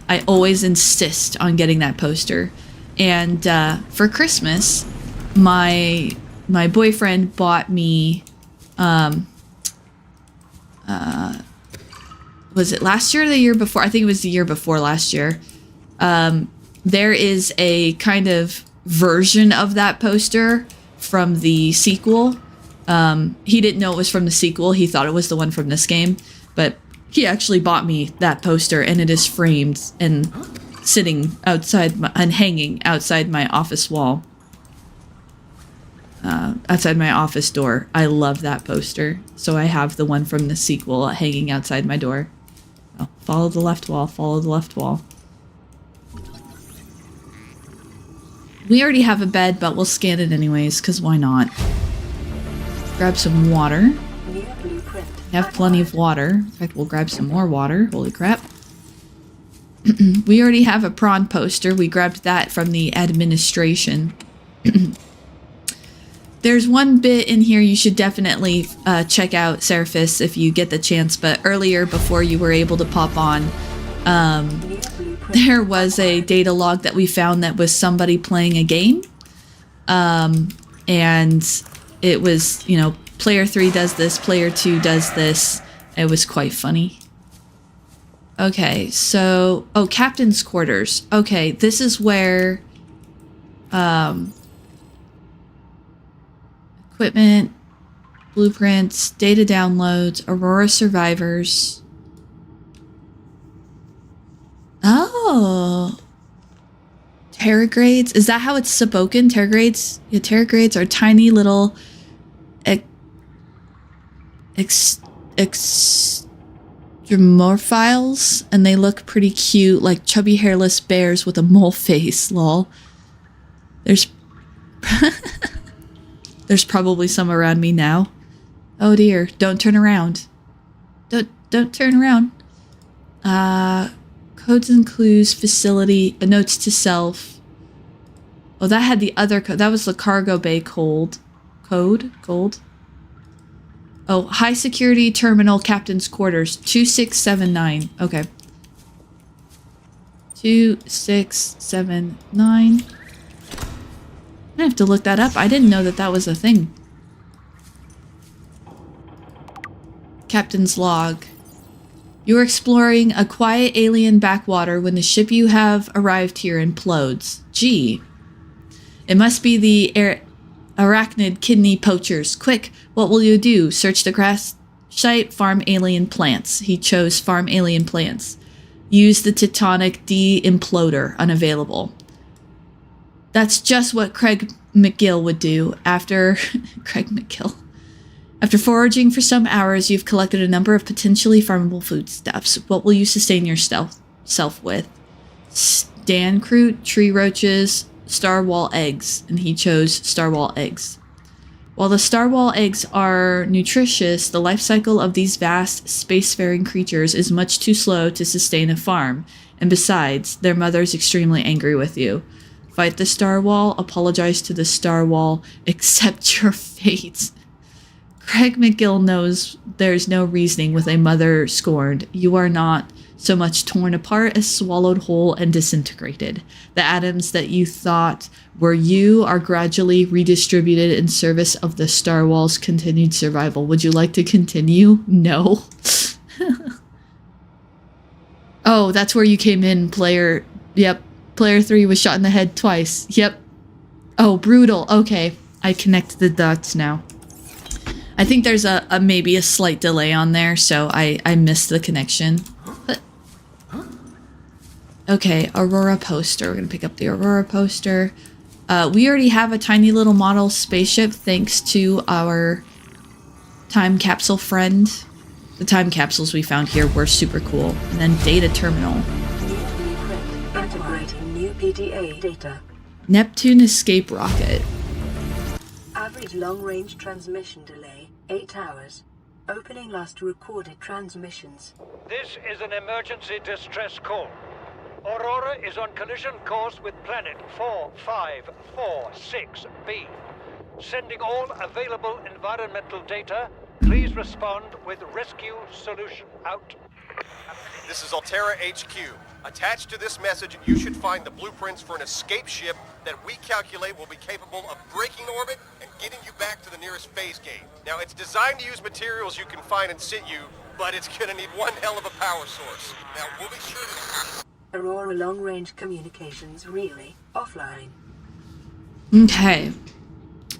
I always insist on getting that poster. And for Christmas, my boyfriend bought me... was it last year or the year before? I think it was the year before last year. There is a kind of version of that poster from the sequel. He didn't know it was from the sequel. He thought it was the one from this game. But he actually bought me that poster, and it is framed and sitting outside and hanging outside my office wall. Outside my office door. I love that poster. So I have the one from the sequel hanging outside my door. Oh, follow the left wall, follow the left wall. We already have a bed, but we'll scan it anyways, because why not? Grab some water. We have plenty of water. In fact, we'll grab some more water. Holy crap. We already have a prawn poster. We grabbed that from the administration. There's one bit in here you should definitely check out, Seraphis, if you get the chance. But earlier, before you were able to pop on, there was a data log that we found that was somebody playing a game. And it was, you know, player 3 does this, player 2 does this. It was quite funny. Okay, so, oh, captain's quarters. Okay, this is where, equipment, blueprints, data downloads, Aurora survivors. Oh. Terragrades? Is that how it's spoken? Terragrades? Yeah, terragrades are tiny little extremophiles, and they look pretty cute, like chubby hairless bears with a mole face, lol. There's there's probably some around me now. Oh dear, don't turn around. Don't turn around. Codes and clues, facility, notes to self. Oh, that had the other code. That was the cargo bay code. Gold. Oh, high security terminal captain's quarters, 2679. Okay. 2679. I have to look that up. I didn't know that that was a thing. Captain's log. You are exploring a quiet alien backwater when the ship you have arrived here implodes. Gee. It must be the arachnid kidney poachers. Quick, what will you do? Search the grass site, farm alien plants. He chose farm alien plants. Use the tectonic de-imploder. Unavailable. That's just what Craig McGill would do after... Craig McGill. After foraging for some hours, you've collected a number of potentially farmable foodstuffs. What will you sustain yourself with? Stancroot, tree roaches, starwall eggs. And he chose starwall eggs. While the starwall eggs are nutritious, the life cycle of these vast spacefaring creatures is much too slow to sustain a farm. And besides, their mother's extremely angry with you. Fight the starwall, apologize to the starwall, accept your fate. Craig McGill knows there's no reasoning with a mother scorned. You are not so much torn apart as swallowed whole and disintegrated. The atoms that you thought were you are gradually redistributed in service of the starwall's continued survival. Would you like to continue? No. Oh, that's where you came in, player. Yep. Player 3 was shot in the head twice. Yep. Oh, brutal. Okay. I connect the dots now. I think there's a maybe a slight delay on there, so I missed the connection. But okay, Aurora poster. We're gonna pick up the Aurora poster. We already have a tiny little model spaceship thanks to our time capsule friend. The time capsules we found here were super cool. And then data terminal. Integrating new PDA data. Neptune escape rocket. Average long-range transmission delay, 8 hours. Opening last recorded transmissions. This is an emergency distress call. Aurora is on collision course with planet 4546b. Sending all available environmental data. Please respond with rescue solution. Out. This is Altera HQ. Attached to this message, you should find the blueprints for an escape ship that we calculate will be capable of breaking orbit and getting you back to the nearest phase gate. Now, it's designed to use materials you can find in situ, but it's gonna need one hell of a power source. Now, we'll be sure to... Aurora long-range communications really offline. Okay.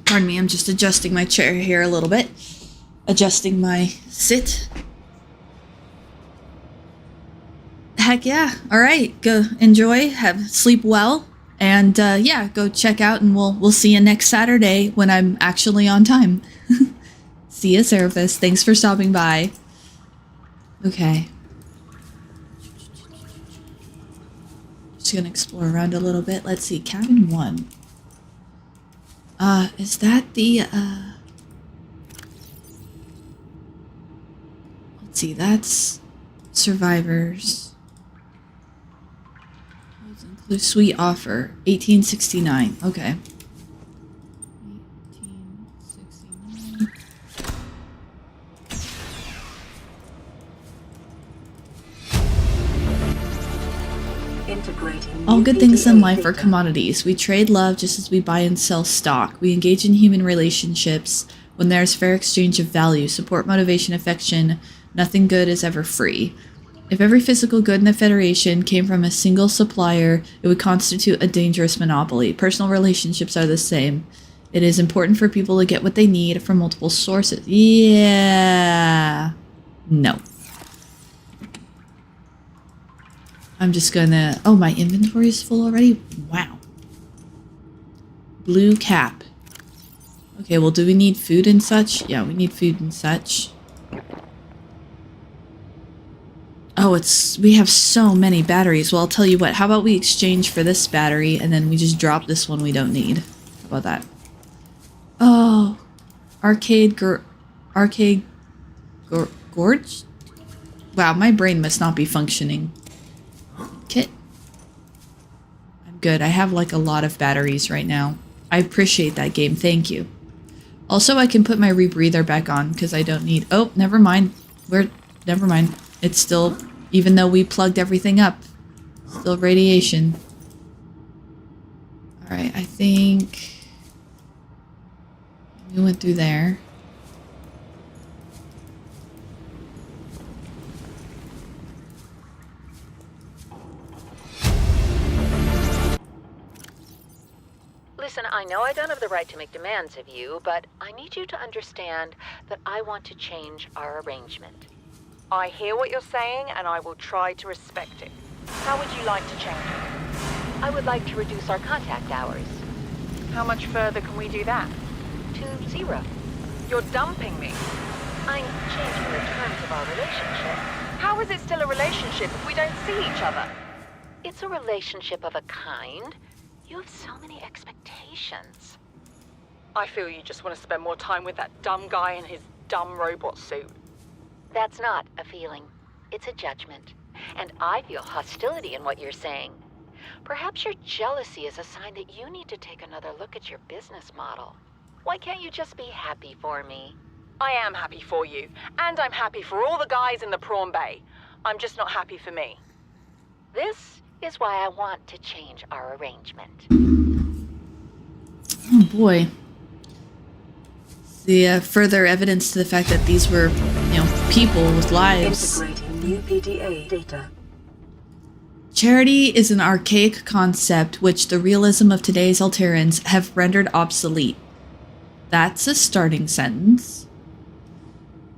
Pardon me, I'm just adjusting my chair here a little bit. Adjusting my sit. Heck yeah. All right. Go enjoy. Sleep well. And yeah, go check out and we'll see you next Saturday when I'm actually on time. See ya, Seraphis. Thanks for stopping by. Okay. Just gonna explore around a little bit. Let's see. Cabin 1. Is that the let's see, that's survivors. The sweet offer, 1869. Okay. 1869. Integrating All good things in life are commodities. We trade love just as we buy and sell stock. We engage in human relationships when there's fair exchange of value, support, motivation, affection. Nothing good is ever free. If every physical good in the Federation came from a single supplier, it would constitute a dangerous monopoly. Personal relationships are the same. It is important for people to get what they need from multiple sources. Yeah. No. I'm just gonna... Oh, my inventory is full already? Wow. Blue cap. Okay, well, do we need food and such? Yeah, we need food and such. Oh, we have so many batteries. Well, I'll tell you what. How about we exchange for this battery and then we just drop this one we don't need? How about that? Oh, gorge? Wow, my brain must not be functioning. Kit. I'm good. I have like a lot of batteries right now. I appreciate that game. Thank you. Also, I can put my rebreather back on because I don't need... Oh, never mind. Never mind. It's still... Even though we plugged everything up, still radiation. Alright, I think... We went through there. Listen, I know I don't have the right to make demands of you, but I need you to understand that I want to change our arrangement. I hear what you're saying, and I will try to respect it. How would you like to change it? I would like to reduce our contact hours. How much further can we do that? To 0. You're dumping me. I'm changing the terms of our relationship. How is it still a relationship if we don't see each other? It's a relationship of a kind. You have so many expectations. I feel you just want to spend more time with that dumb guy in his dumb robot suit. That's not a feeling. It's a judgment. And I feel hostility in what you're saying. Perhaps your jealousy is a sign that you need to take another look at your business model. Why can't you just be happy for me? I am happy for you, and I'm happy for all the guys in the prawn bay. I'm just not happy for me. This is why I want to change our arrangement. Oh boy. The further evidence to the fact that these were, people with lives. Integrating new PDA data. Charity is an archaic concept which the realism of today's Alterans have rendered obsolete. That's a starting sentence.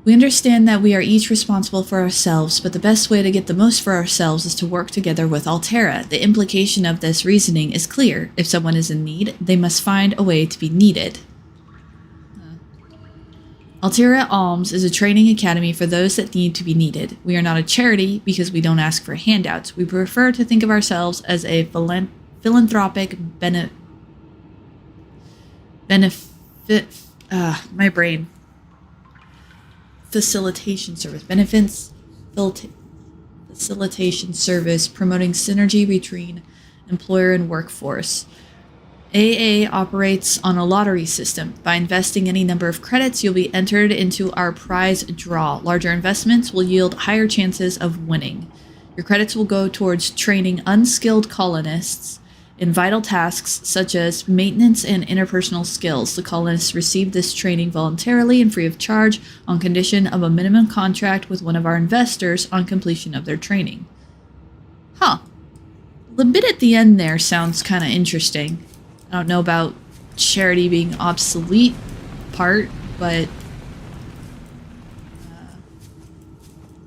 We understand that we are each responsible for ourselves, but the best way to get the most for ourselves is to work together with Altera. The implication of this reasoning is clear. If someone is in need, they must find a way to be needed. Altera Alms is a training academy for those that need to be needed. We are not a charity because we don't ask for handouts. We prefer to think of ourselves as a philanthropic facilitation service. Facilitation service promoting synergy between employer and workforce. AA operates on a lottery system. By investing any number of credits, you'll be entered into our prize draw. Larger investments will yield higher chances of winning. Your credits will go towards training unskilled colonists in vital tasks such as maintenance and interpersonal skills. The colonists receive this training voluntarily and free of charge on condition of a minimum contract with one of our investors on completion of their training. Huh. The bit at the end there sounds kind of interesting. I don't know about charity being obsolete part, but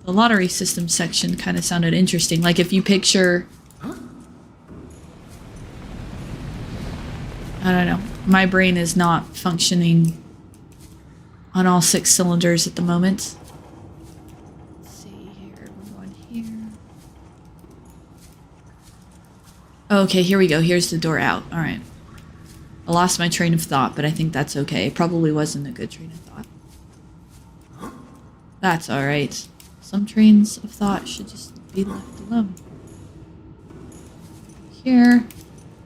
the lottery system section kind of sounded interesting. Like if you picture, I don't know, my brain is not functioning on all 6 cylinders at the moment. Let's see here, we're going here. Okay, here we go. Here's the door out. All right. I lost my train of thought, but I think that's okay. It probably wasn't a good train of thought. That's alright. Some trains of thought should just be left alone. Here.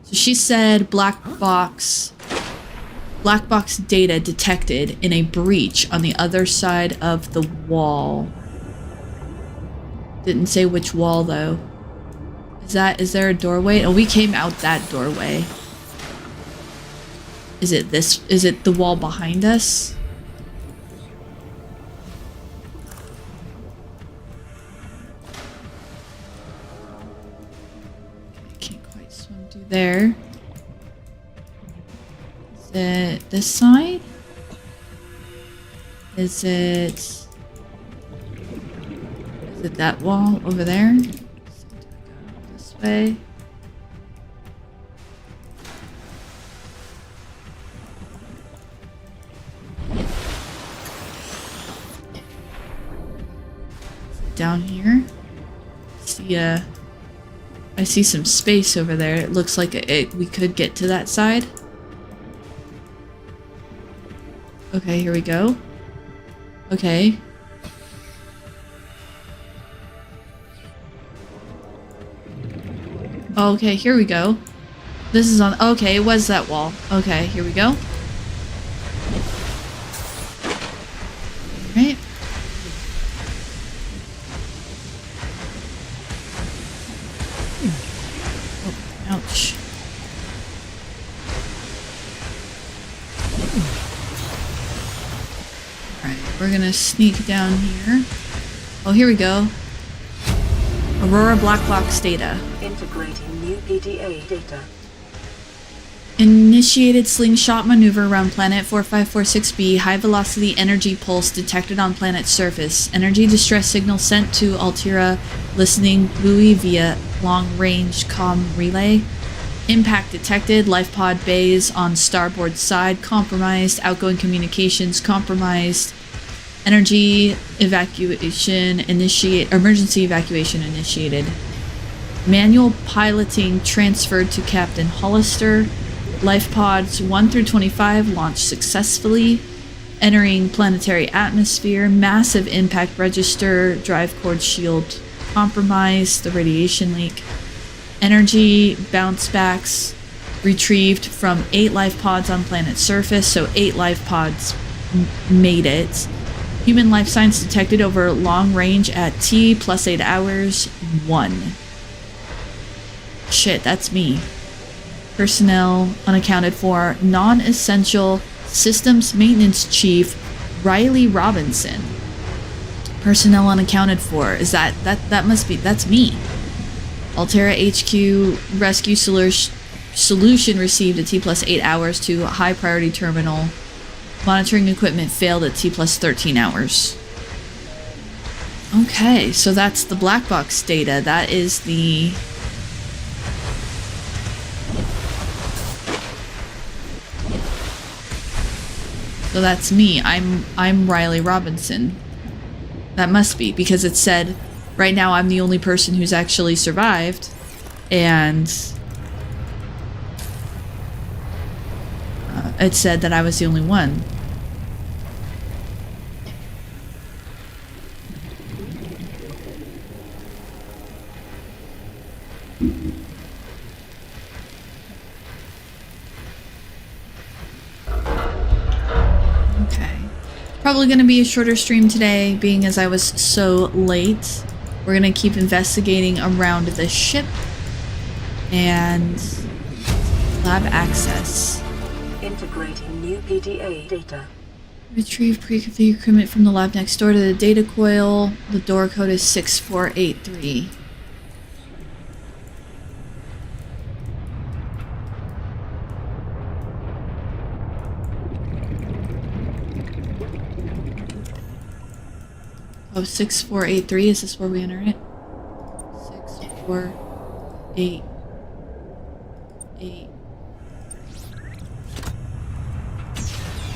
So she said black box data detected in a breach on the other side of the wall. Didn't say which wall though. Is there a doorway? Oh, we came out that doorway. Is it the wall behind us? Can't quite swim through there. Is it this side? Is it that wall over there? This way. Down here. I see some space over there. It looks like we could get to that side. Okay, here we go. Okay. Okay, here we go. This is on. Okay, it was that wall. Okay, here we go. Right. Oh, ouch. Alright, we're gonna sneak down here. Oh, here we go. Aurora Black Box data. Integrating new PDA data. Initiated slingshot maneuver around planet 4546b. High velocity energy pulse detected on planet's surface. Energy distress signal sent to Altera listening buoy via long-range comm relay. Impact detected. Life pod bays on starboard side compromised. Outgoing communications compromised. Energy evacuation emergency evacuation initiated. Manual piloting transferred to Captain Hollister. Life pods 1 through 25 launched successfully. Entering planetary atmosphere. Massive impact register. Drive cord shield compromised. The radiation leak. Energy bounce backs retrieved from 8 life pods on planet's surface. So 8 life pods made it. Human life signs detected over long range at T plus 8 hours 1. Shit, that's me. Personnel unaccounted for. Non-essential systems maintenance chief Riley Robinson. Personnel unaccounted for. Is that must be, that's me. Altera HQ rescue solution received at T plus 8 hours to high priority terminal. Monitoring equipment failed at T plus 13 hours. Okay, so that's the black box data. That is the... So that's me. I'm Riley Robinson. That must be, because it said right now I'm the only person who's actually survived, and it said that I was the only one. Probably going to be a shorter stream today, being as I was so late. We're going to keep investigating around the ship and lab access. Integrating new PDA data. Retrieve pre-configured equipment from the lab next door to the data coil. The door code is 6483. Oh, 6483, is this where we enter it? 6483.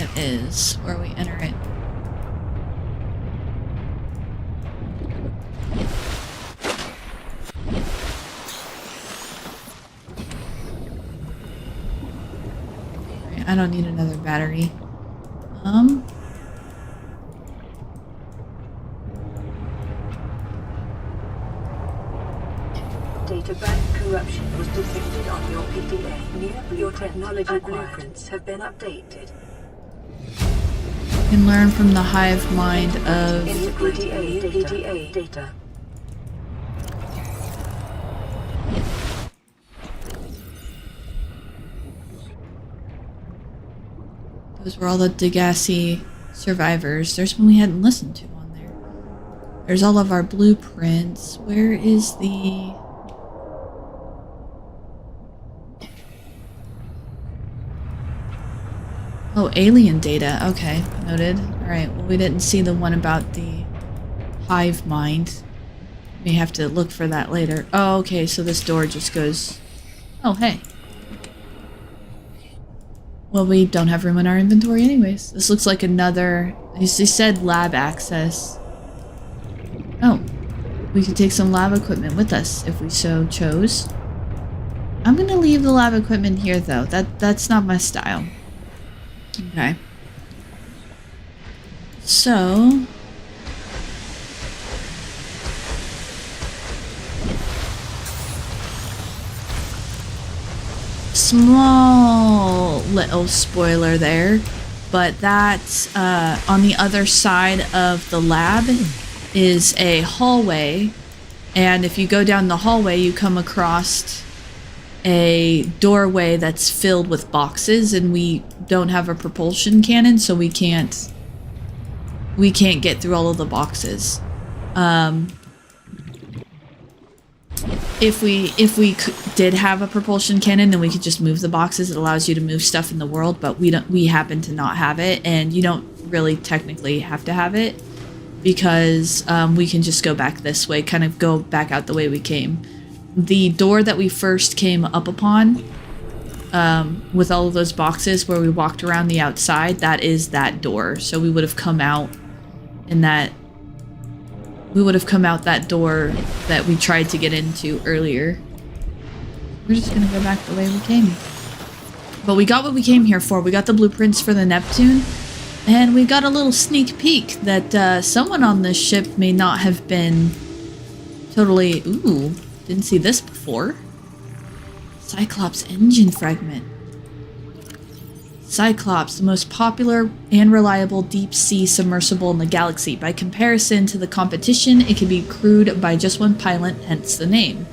It is where we enter it. I don't need another battery. Data bank corruption was detected on your PDA. Your technology blueprints have been updated. You can learn from the hive mind of PDA data. Those were all the Degassi survivors. There's one we hadn't listened to on there. There's all of our blueprints. Where is the... Oh, alien data. Okay, noted. Alright, well we didn't see the one about the hive mind. May have to look for that later. Oh, okay, so this door just goes... Oh, hey. Well, we don't have room in our inventory anyways. This looks like another... He said lab access. Oh. We could take some lab equipment with us if we so chose. I'm gonna leave the lab equipment here though. That's not my style. Okay. So... Small little spoiler there, but that on the other side of the lab is a hallway, and if you go down the hallway you come across a doorway that's filled with boxes, and we don't have a propulsion cannon, so we can't get through all of the boxes. If we did have a propulsion cannon, then we could just move the boxes. It allows you to move stuff in the world, but we happen to not have it, and you don't really technically have to have it because we can just go back this way, kind of go back out the way we came. The door that we first came up upon, with all of those boxes where we walked around the outside, that is that door. So we would have come out in that. We would have come out that door that we tried to get into earlier. We're just gonna go back the way we came. But we got what we came here for. We got the blueprints for the Neptune, and we got a little sneak peek that someone on this ship may not have been totally... Ooh, didn't see this before. Cyclops engine fragment. Cyclops, the most popular and reliable deep-sea submersible in the galaxy. By comparison to the competition, it can be crewed by just one pilot, hence the name.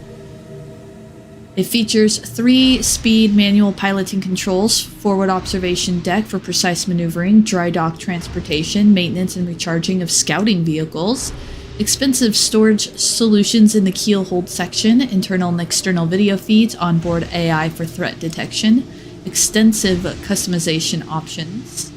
It features 3-speed manual piloting controls, forward observation deck for precise maneuvering, dry dock transportation, maintenance and recharging of scouting vehicles, expensive storage solutions in the keel hold section, internal and external video feeds, onboard AI for threat detection, extensive customization options.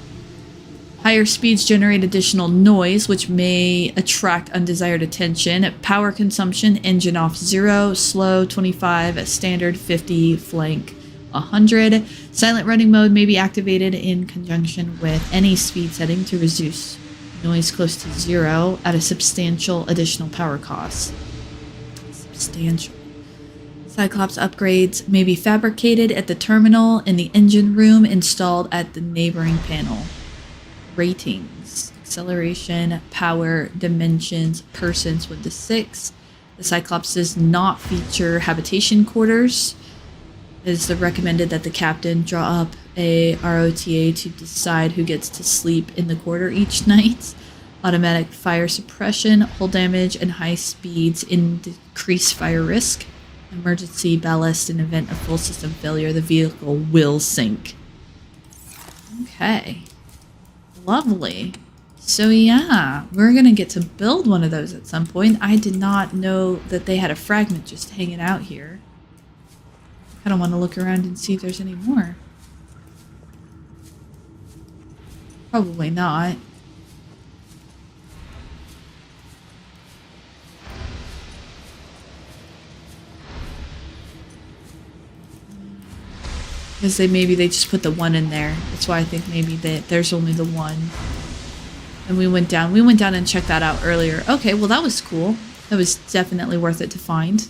Higher speeds generate additional noise, which may attract undesired attention. Power consumption, engine off 0, slow 25, standard 50, flank 100. Silent running mode may be activated in conjunction with any speed setting to reduce noise close to 0 at a substantial additional power cost. Substantial. Cyclops upgrades may be fabricated at the terminal in the engine room installed at the neighboring panel. Ratings. Acceleration, power, dimensions, persons 1 to 6. The Cyclops does not feature habitation quarters. It is recommended that the captain draw up a ROTA to decide who gets to sleep in the quarter each night. Automatic fire suppression, hull damage, and high speeds increase fire risk. Emergency ballast in event of full system failure, the vehicle will sink. Okay. Lovely. So yeah, we're gonna get to build one of those at some point. I did not know that they had a fragment just hanging out here. I don't want to look around and see if there's any more. Probably not. Because maybe they just put the one in there. That's why I think maybe there's only the one. And we went down and checked that out earlier. Okay, well that was cool. That was definitely worth it to find.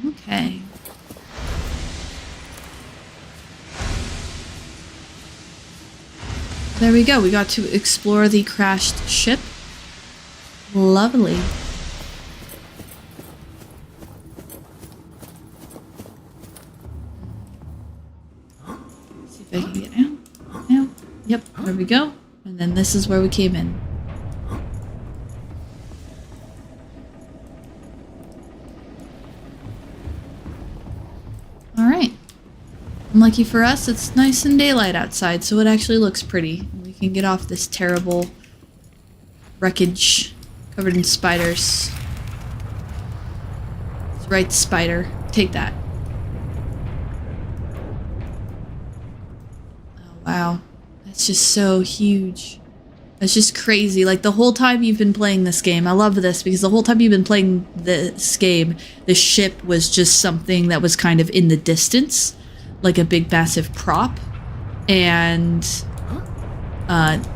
Okay. There we go. We got to explore the crashed ship. Lovely. See if I can get out. Out. Yep, there we go. And then this is where we came in. And lucky for us, it's nice and daylight outside, so it actually looks pretty. We can get off this terrible wreckage covered in spiders. That's right, spider. Take that. Oh, wow. That's just so huge. That's just crazy. Like, the whole time you've been playing this game, I love this, because the whole time you've been playing this game, the ship was just something that was kind of in the distance, like a big massive prop. And,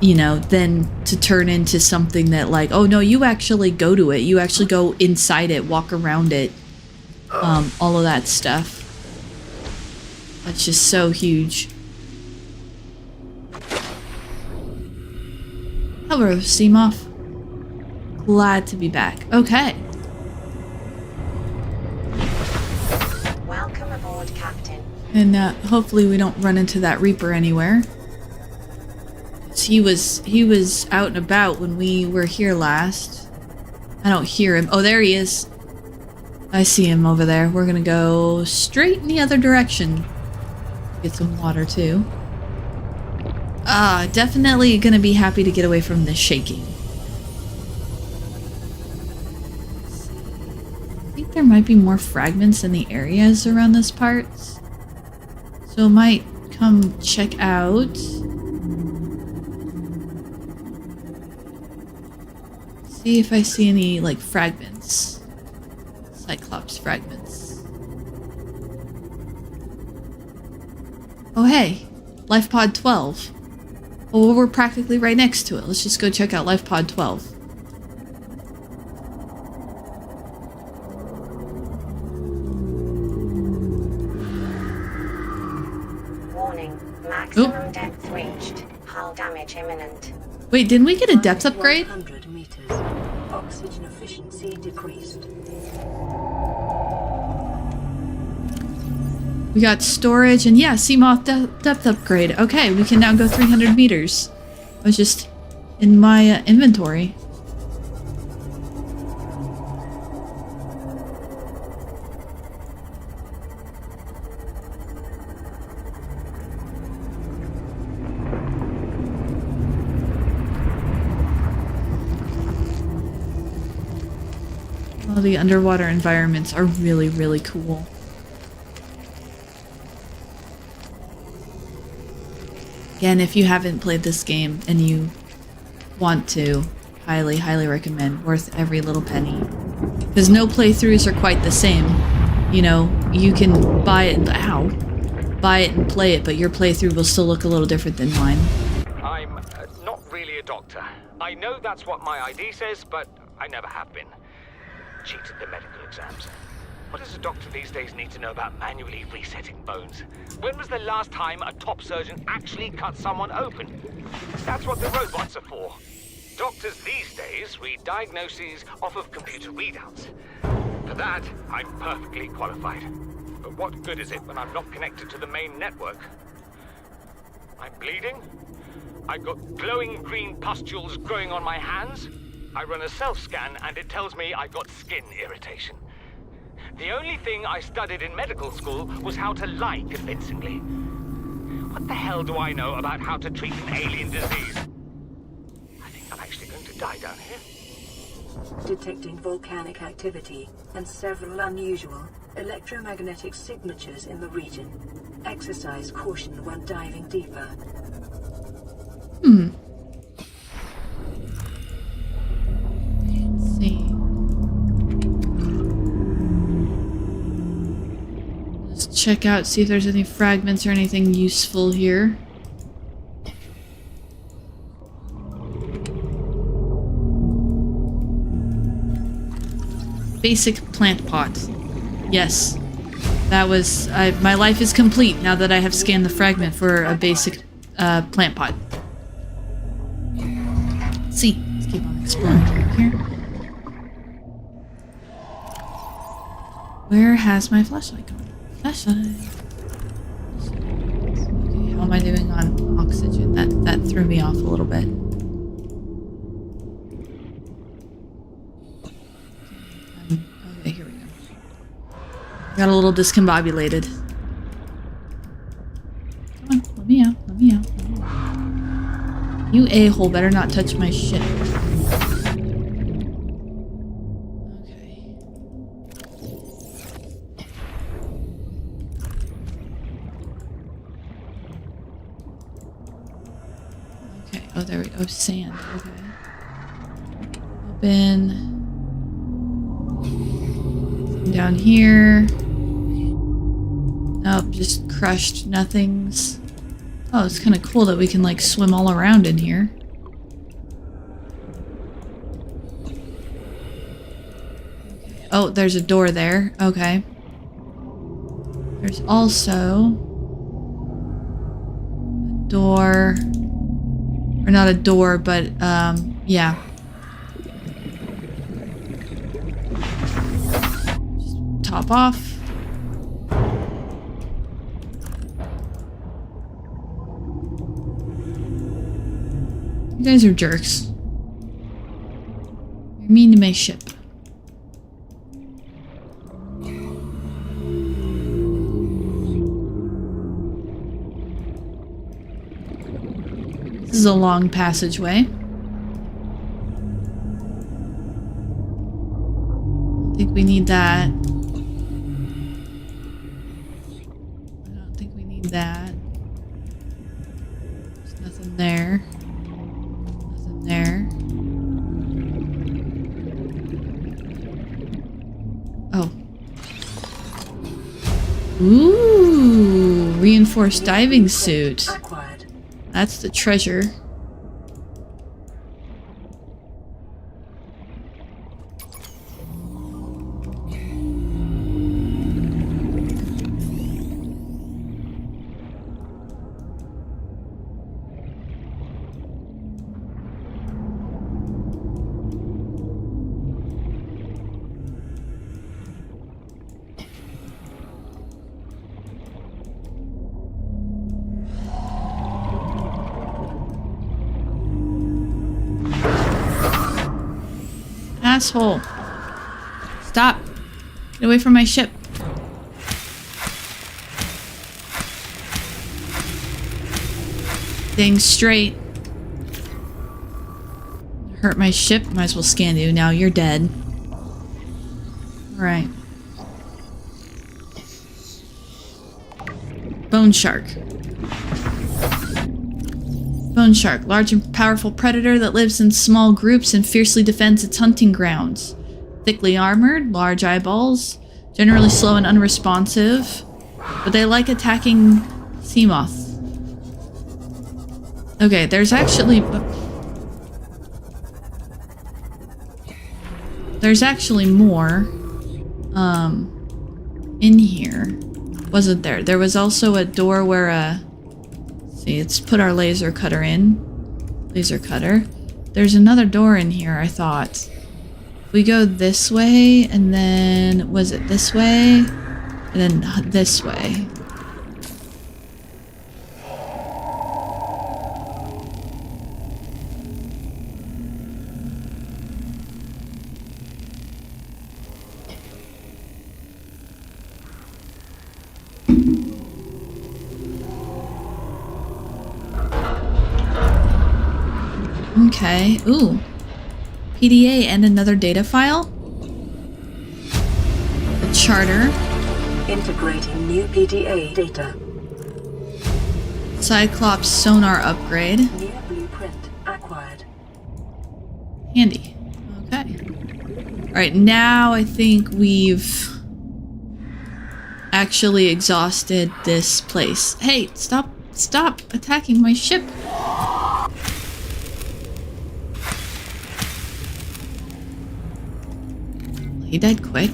you know, then to turn into something that, like, oh no, you actually go to it. You actually go inside it, walk around it. All of that stuff. That's just so huge. Hello, Seamoth. Glad to be back. Okay. Welcome aboard, Captain. And hopefully we don't run into that Reaper anywhere. He was out and about when we were here last. I don't hear him. Oh, there he is. I see him over there. We're gonna go straight in the other direction. Get some water too. Definitely gonna be happy to get away from the shaking. I think there might be more fragments in the areas around this part. So I might come check out. See if I see any, like, fragments. Cyclops fragments. Oh hey, Life Pod 12. Well, we're practically right next to it. Let's just go check out Life Pod 12. Warning, maximum depth reached. Hull damage imminent. Wait, didn't we get a depth upgrade? 100 meters. Oxygen efficiency decreased. We got storage and yeah, Seamoth depth upgrade. Okay, we can now go 300 meters. I was just in my inventory. All the underwater environments are really, really cool. Again, if you haven't played this game and you want to, highly, highly recommend. Worth every little penny. Because no playthroughs are quite the same. You know, you can buy it and play it, but your playthrough will still look a little different than mine. I'm not really a doctor. I know that's what my ID says, but I never have been. Cheated the medical exams. What does a doctor these days need to know about manually resetting bones? When was the last time a top surgeon actually cut someone open? That's what the robots are for. Doctors these days read diagnoses off of computer readouts. For that, I'm perfectly qualified. But what good is it when I'm not connected to the main network? I'm bleeding. I've got glowing green pustules growing on my hands. I run a self-scan and it tells me I've got skin irritation. The only thing I studied in medical school was how to lie convincingly. What the hell do I know about how to treat an alien disease? I think I'm actually going to die down here. Detecting volcanic activity and several unusual electromagnetic signatures in the region. Exercise caution when diving deeper. Let's see. Let's check out, see if there's any fragments or anything useful here. Basic plant pot. Yes. That was... my life is complete now that I have scanned the fragment for a basic plant pot. Let's see. Let's keep on exploring here. Where has my flashlight gone? Flashlight. Okay, how am I doing on oxygen? That threw me off a little bit. Okay, here we go. Got a little discombobulated. You a-hole better not touch my shit. Okay. Okay, oh there we go. Sand, okay. Open. Down here. Nope, just crushed nothings. Oh, it's kind of cool that we can like swim all around in here. Okay. Oh, there's a door there. Okay. There's also a door, or not a door, but yeah. Just top off. You guys are jerks. You're mean to my ship. This is a long passageway. I don't think we need that. I don't think we need that. There's nothing there. There. Oh. Ooh, reinforced diving suit. That's the treasure. Asshole. Stop. Get away from my ship. Staying straight. Hurt my ship. Might as well scan you. Now you're dead. Alright. Bone shark. Bone shark, large and powerful predator that lives in small groups and fiercely defends its hunting grounds. Thickly armored, large eyeballs, generally slow and unresponsive, but they like attacking sea moths. Okay, there's actually more in here. Wasn't there? There was also a door where see, let's put our laser cutter in. Laser cutter. There's another door in here, I thought. We go this way, and then... was it this way? And then this way. Okay. Ooh. PDA and another data file. A charter. Integrating new PDA data. Cyclops sonar upgrade. New blueprint acquired. Handy. Okay. Alright, now I think we've actually exhausted this place. Hey, stop attacking my ship. He died quick.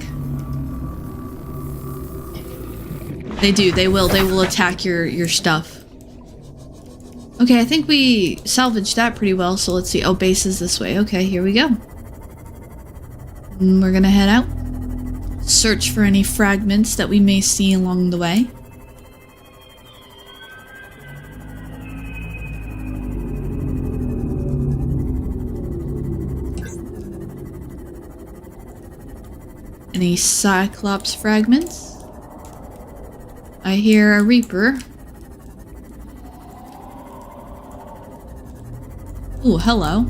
They will attack your stuff. Okay, I think we salvaged that pretty well, so let's see. Oh, base is this way. Okay, here we go. And we're gonna head out. Search for any fragments that we may see along the way. Any Cyclops fragments? I hear a Reaper. Ooh, hello.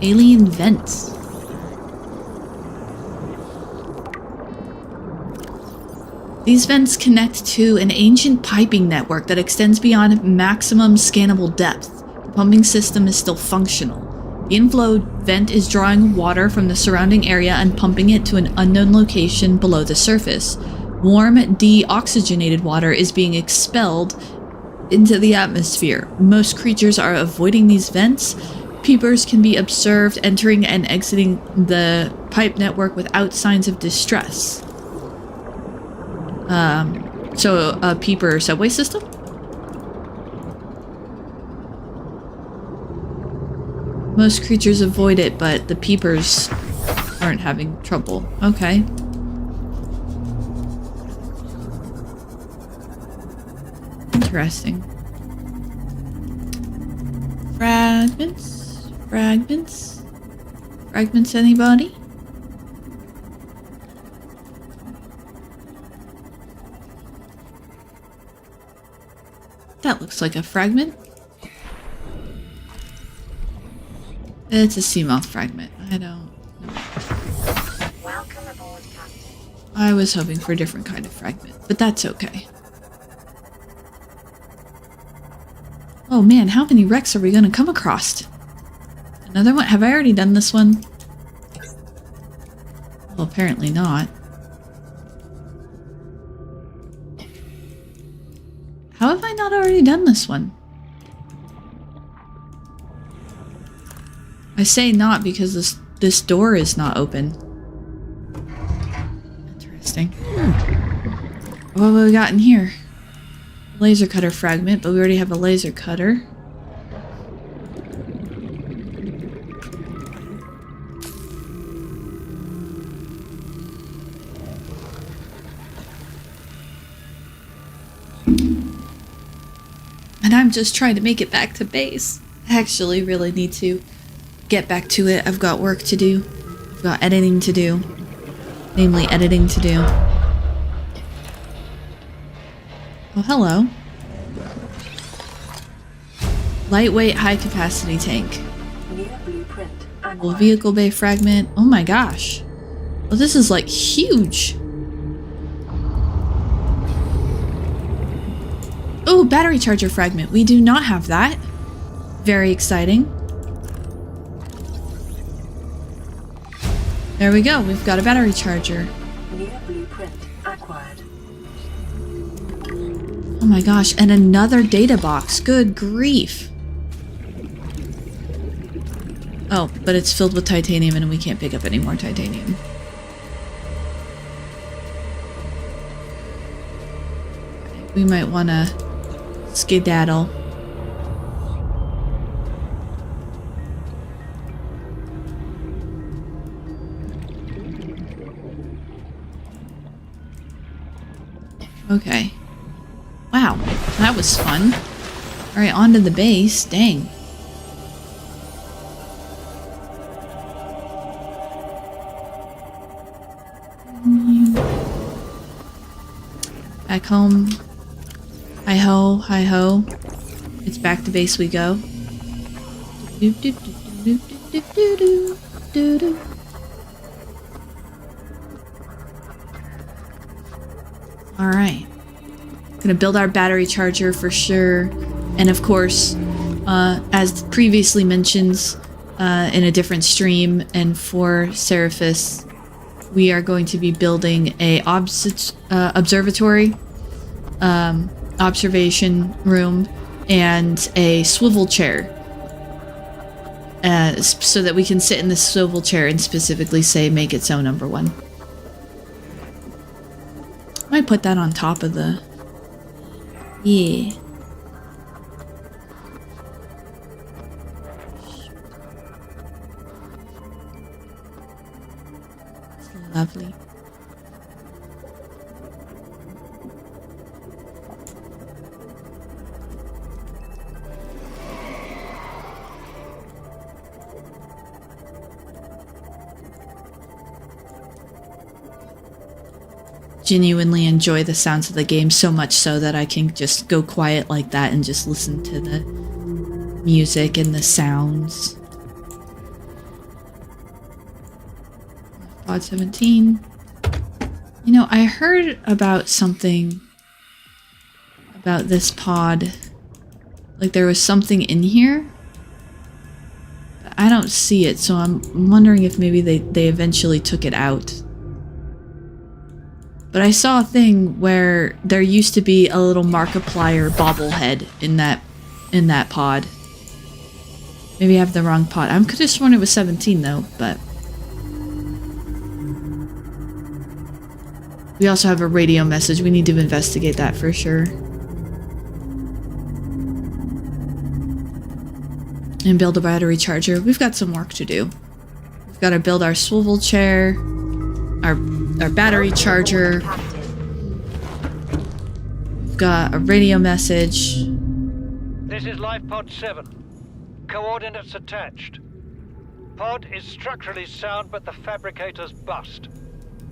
Alien vents. These vents connect to an ancient piping network that extends beyond maximum scannable depth. The pumping system is still functional. The inflow vent is drawing water from the surrounding area and pumping it to an unknown location below the surface. Warm, deoxygenated water is being expelled into the atmosphere. Most creatures are avoiding these vents. Peepers can be observed entering and exiting the pipe network without signs of distress. So a peeper subway system? Most creatures avoid it, but the peepers aren't having trouble. Okay. Interesting. Fragments? Fragments? Fragments, anybody? That looks like a fragment. It's a seamoth fragment. I don't know. Welcome aboard, Captain. I was hoping for a different kind of fragment, but that's okay. Oh man, how many wrecks are we gonna come across? Another one? Have I already done this one? Well, apparently not. How have I not already done this one? I say not because this door is not open. Interesting. What have we got in here? Laser cutter fragment, but we already have a laser cutter. And I'm just trying to make it back to base. I actually really need to get back to it. I've got work to do. I've got editing to do. Namely, editing to do. Oh, hello. Lightweight, high-capacity tank. Near blueprint. Well, vehicle bay fragment. Oh my gosh. Well, this is like huge. Oh, battery charger fragment. We do not have that. Very exciting. There we go. We've got a battery charger. Near blueprint acquired. Oh my gosh. And another data box. Good grief. Oh, but it's filled with titanium and we can't pick up any more titanium. We might want to skedaddle. Okay. Wow, that was fun. Alright, on to the base. Dang. Back home. Hi-ho, hi-ho. It's back to base we go. Alright. Gonna build our battery charger for sure. And of course, as previously mentioned in a different stream and for Seraphis, we are going to be building a observatory, observation room, and a swivel chair. So that we can sit in the swivel chair and specifically say, make it so number 1. Might put that on top of the... Yeah. It's lovely. genuinely enjoy the sounds of the game so much so that I can just go quiet like that and just listen to the music and the sounds. Pod 17. You know, I heard about something about this pod. Like there was something in here. But I don't see it, so I'm wondering if maybe they eventually took it out. But I saw a thing where there used to be a little Markiplier bobblehead in that pod. Maybe I have the wrong pod. I could have sworn it was 17 though, but... We also have a radio message. We need to investigate that for sure. And build a battery charger. We've got some work to do. We've got to build our swivel chair, our battery charger. We've got a radio message. This is Life Pod 7. Coordinates attached. Pod is structurally sound, but the fabricator's bust.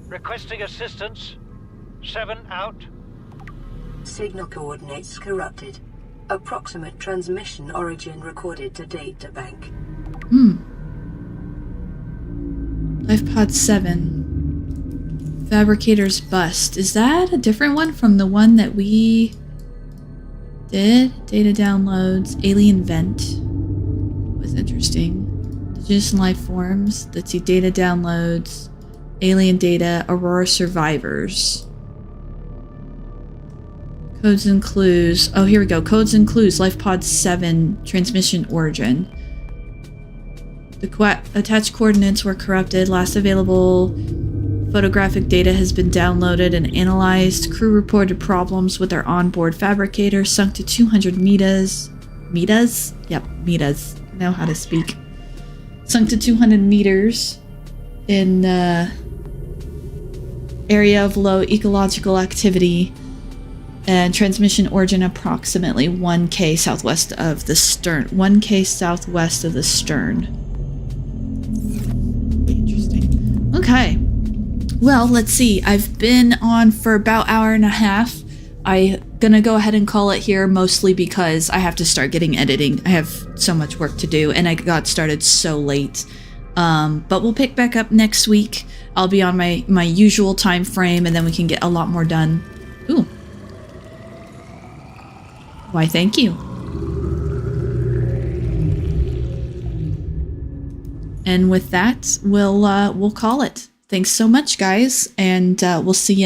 Requesting assistance. 7 out. Signal coordinates corrupted. Approximate transmission origin recorded to data bank. LifePod 7. Fabricator's bust. Is that a different one from the one that we did? Data downloads. Alien vent. Was interesting. Indigenous life forms. Let's see. Data downloads. Alien data. Aurora survivors. Codes and clues. Oh, here we go. Codes and clues. LifePod 7. Transmission origin. The attached coordinates were corrupted. Last available photographic data has been downloaded and analyzed. Crew reported problems with their onboard fabricator. Sunk to 200 meters. Meters? Yep, meters. I know how to speak. Sunk to 200 meters in area of low ecological activity. And transmission origin approximately 1K southwest of the stern. 1K southwest of the stern. Interesting. Okay. Well, let's see. I've been on for about an hour and a half. I'm gonna go ahead and call it here, mostly because I have to start getting editing. I have so much work to do, and I got started so late. But we'll pick back up next week. I'll be on my usual time frame, and then we can get a lot more done. Ooh. Why, thank you. And with that, we'll call it. Thanks so much, guys, and we'll see you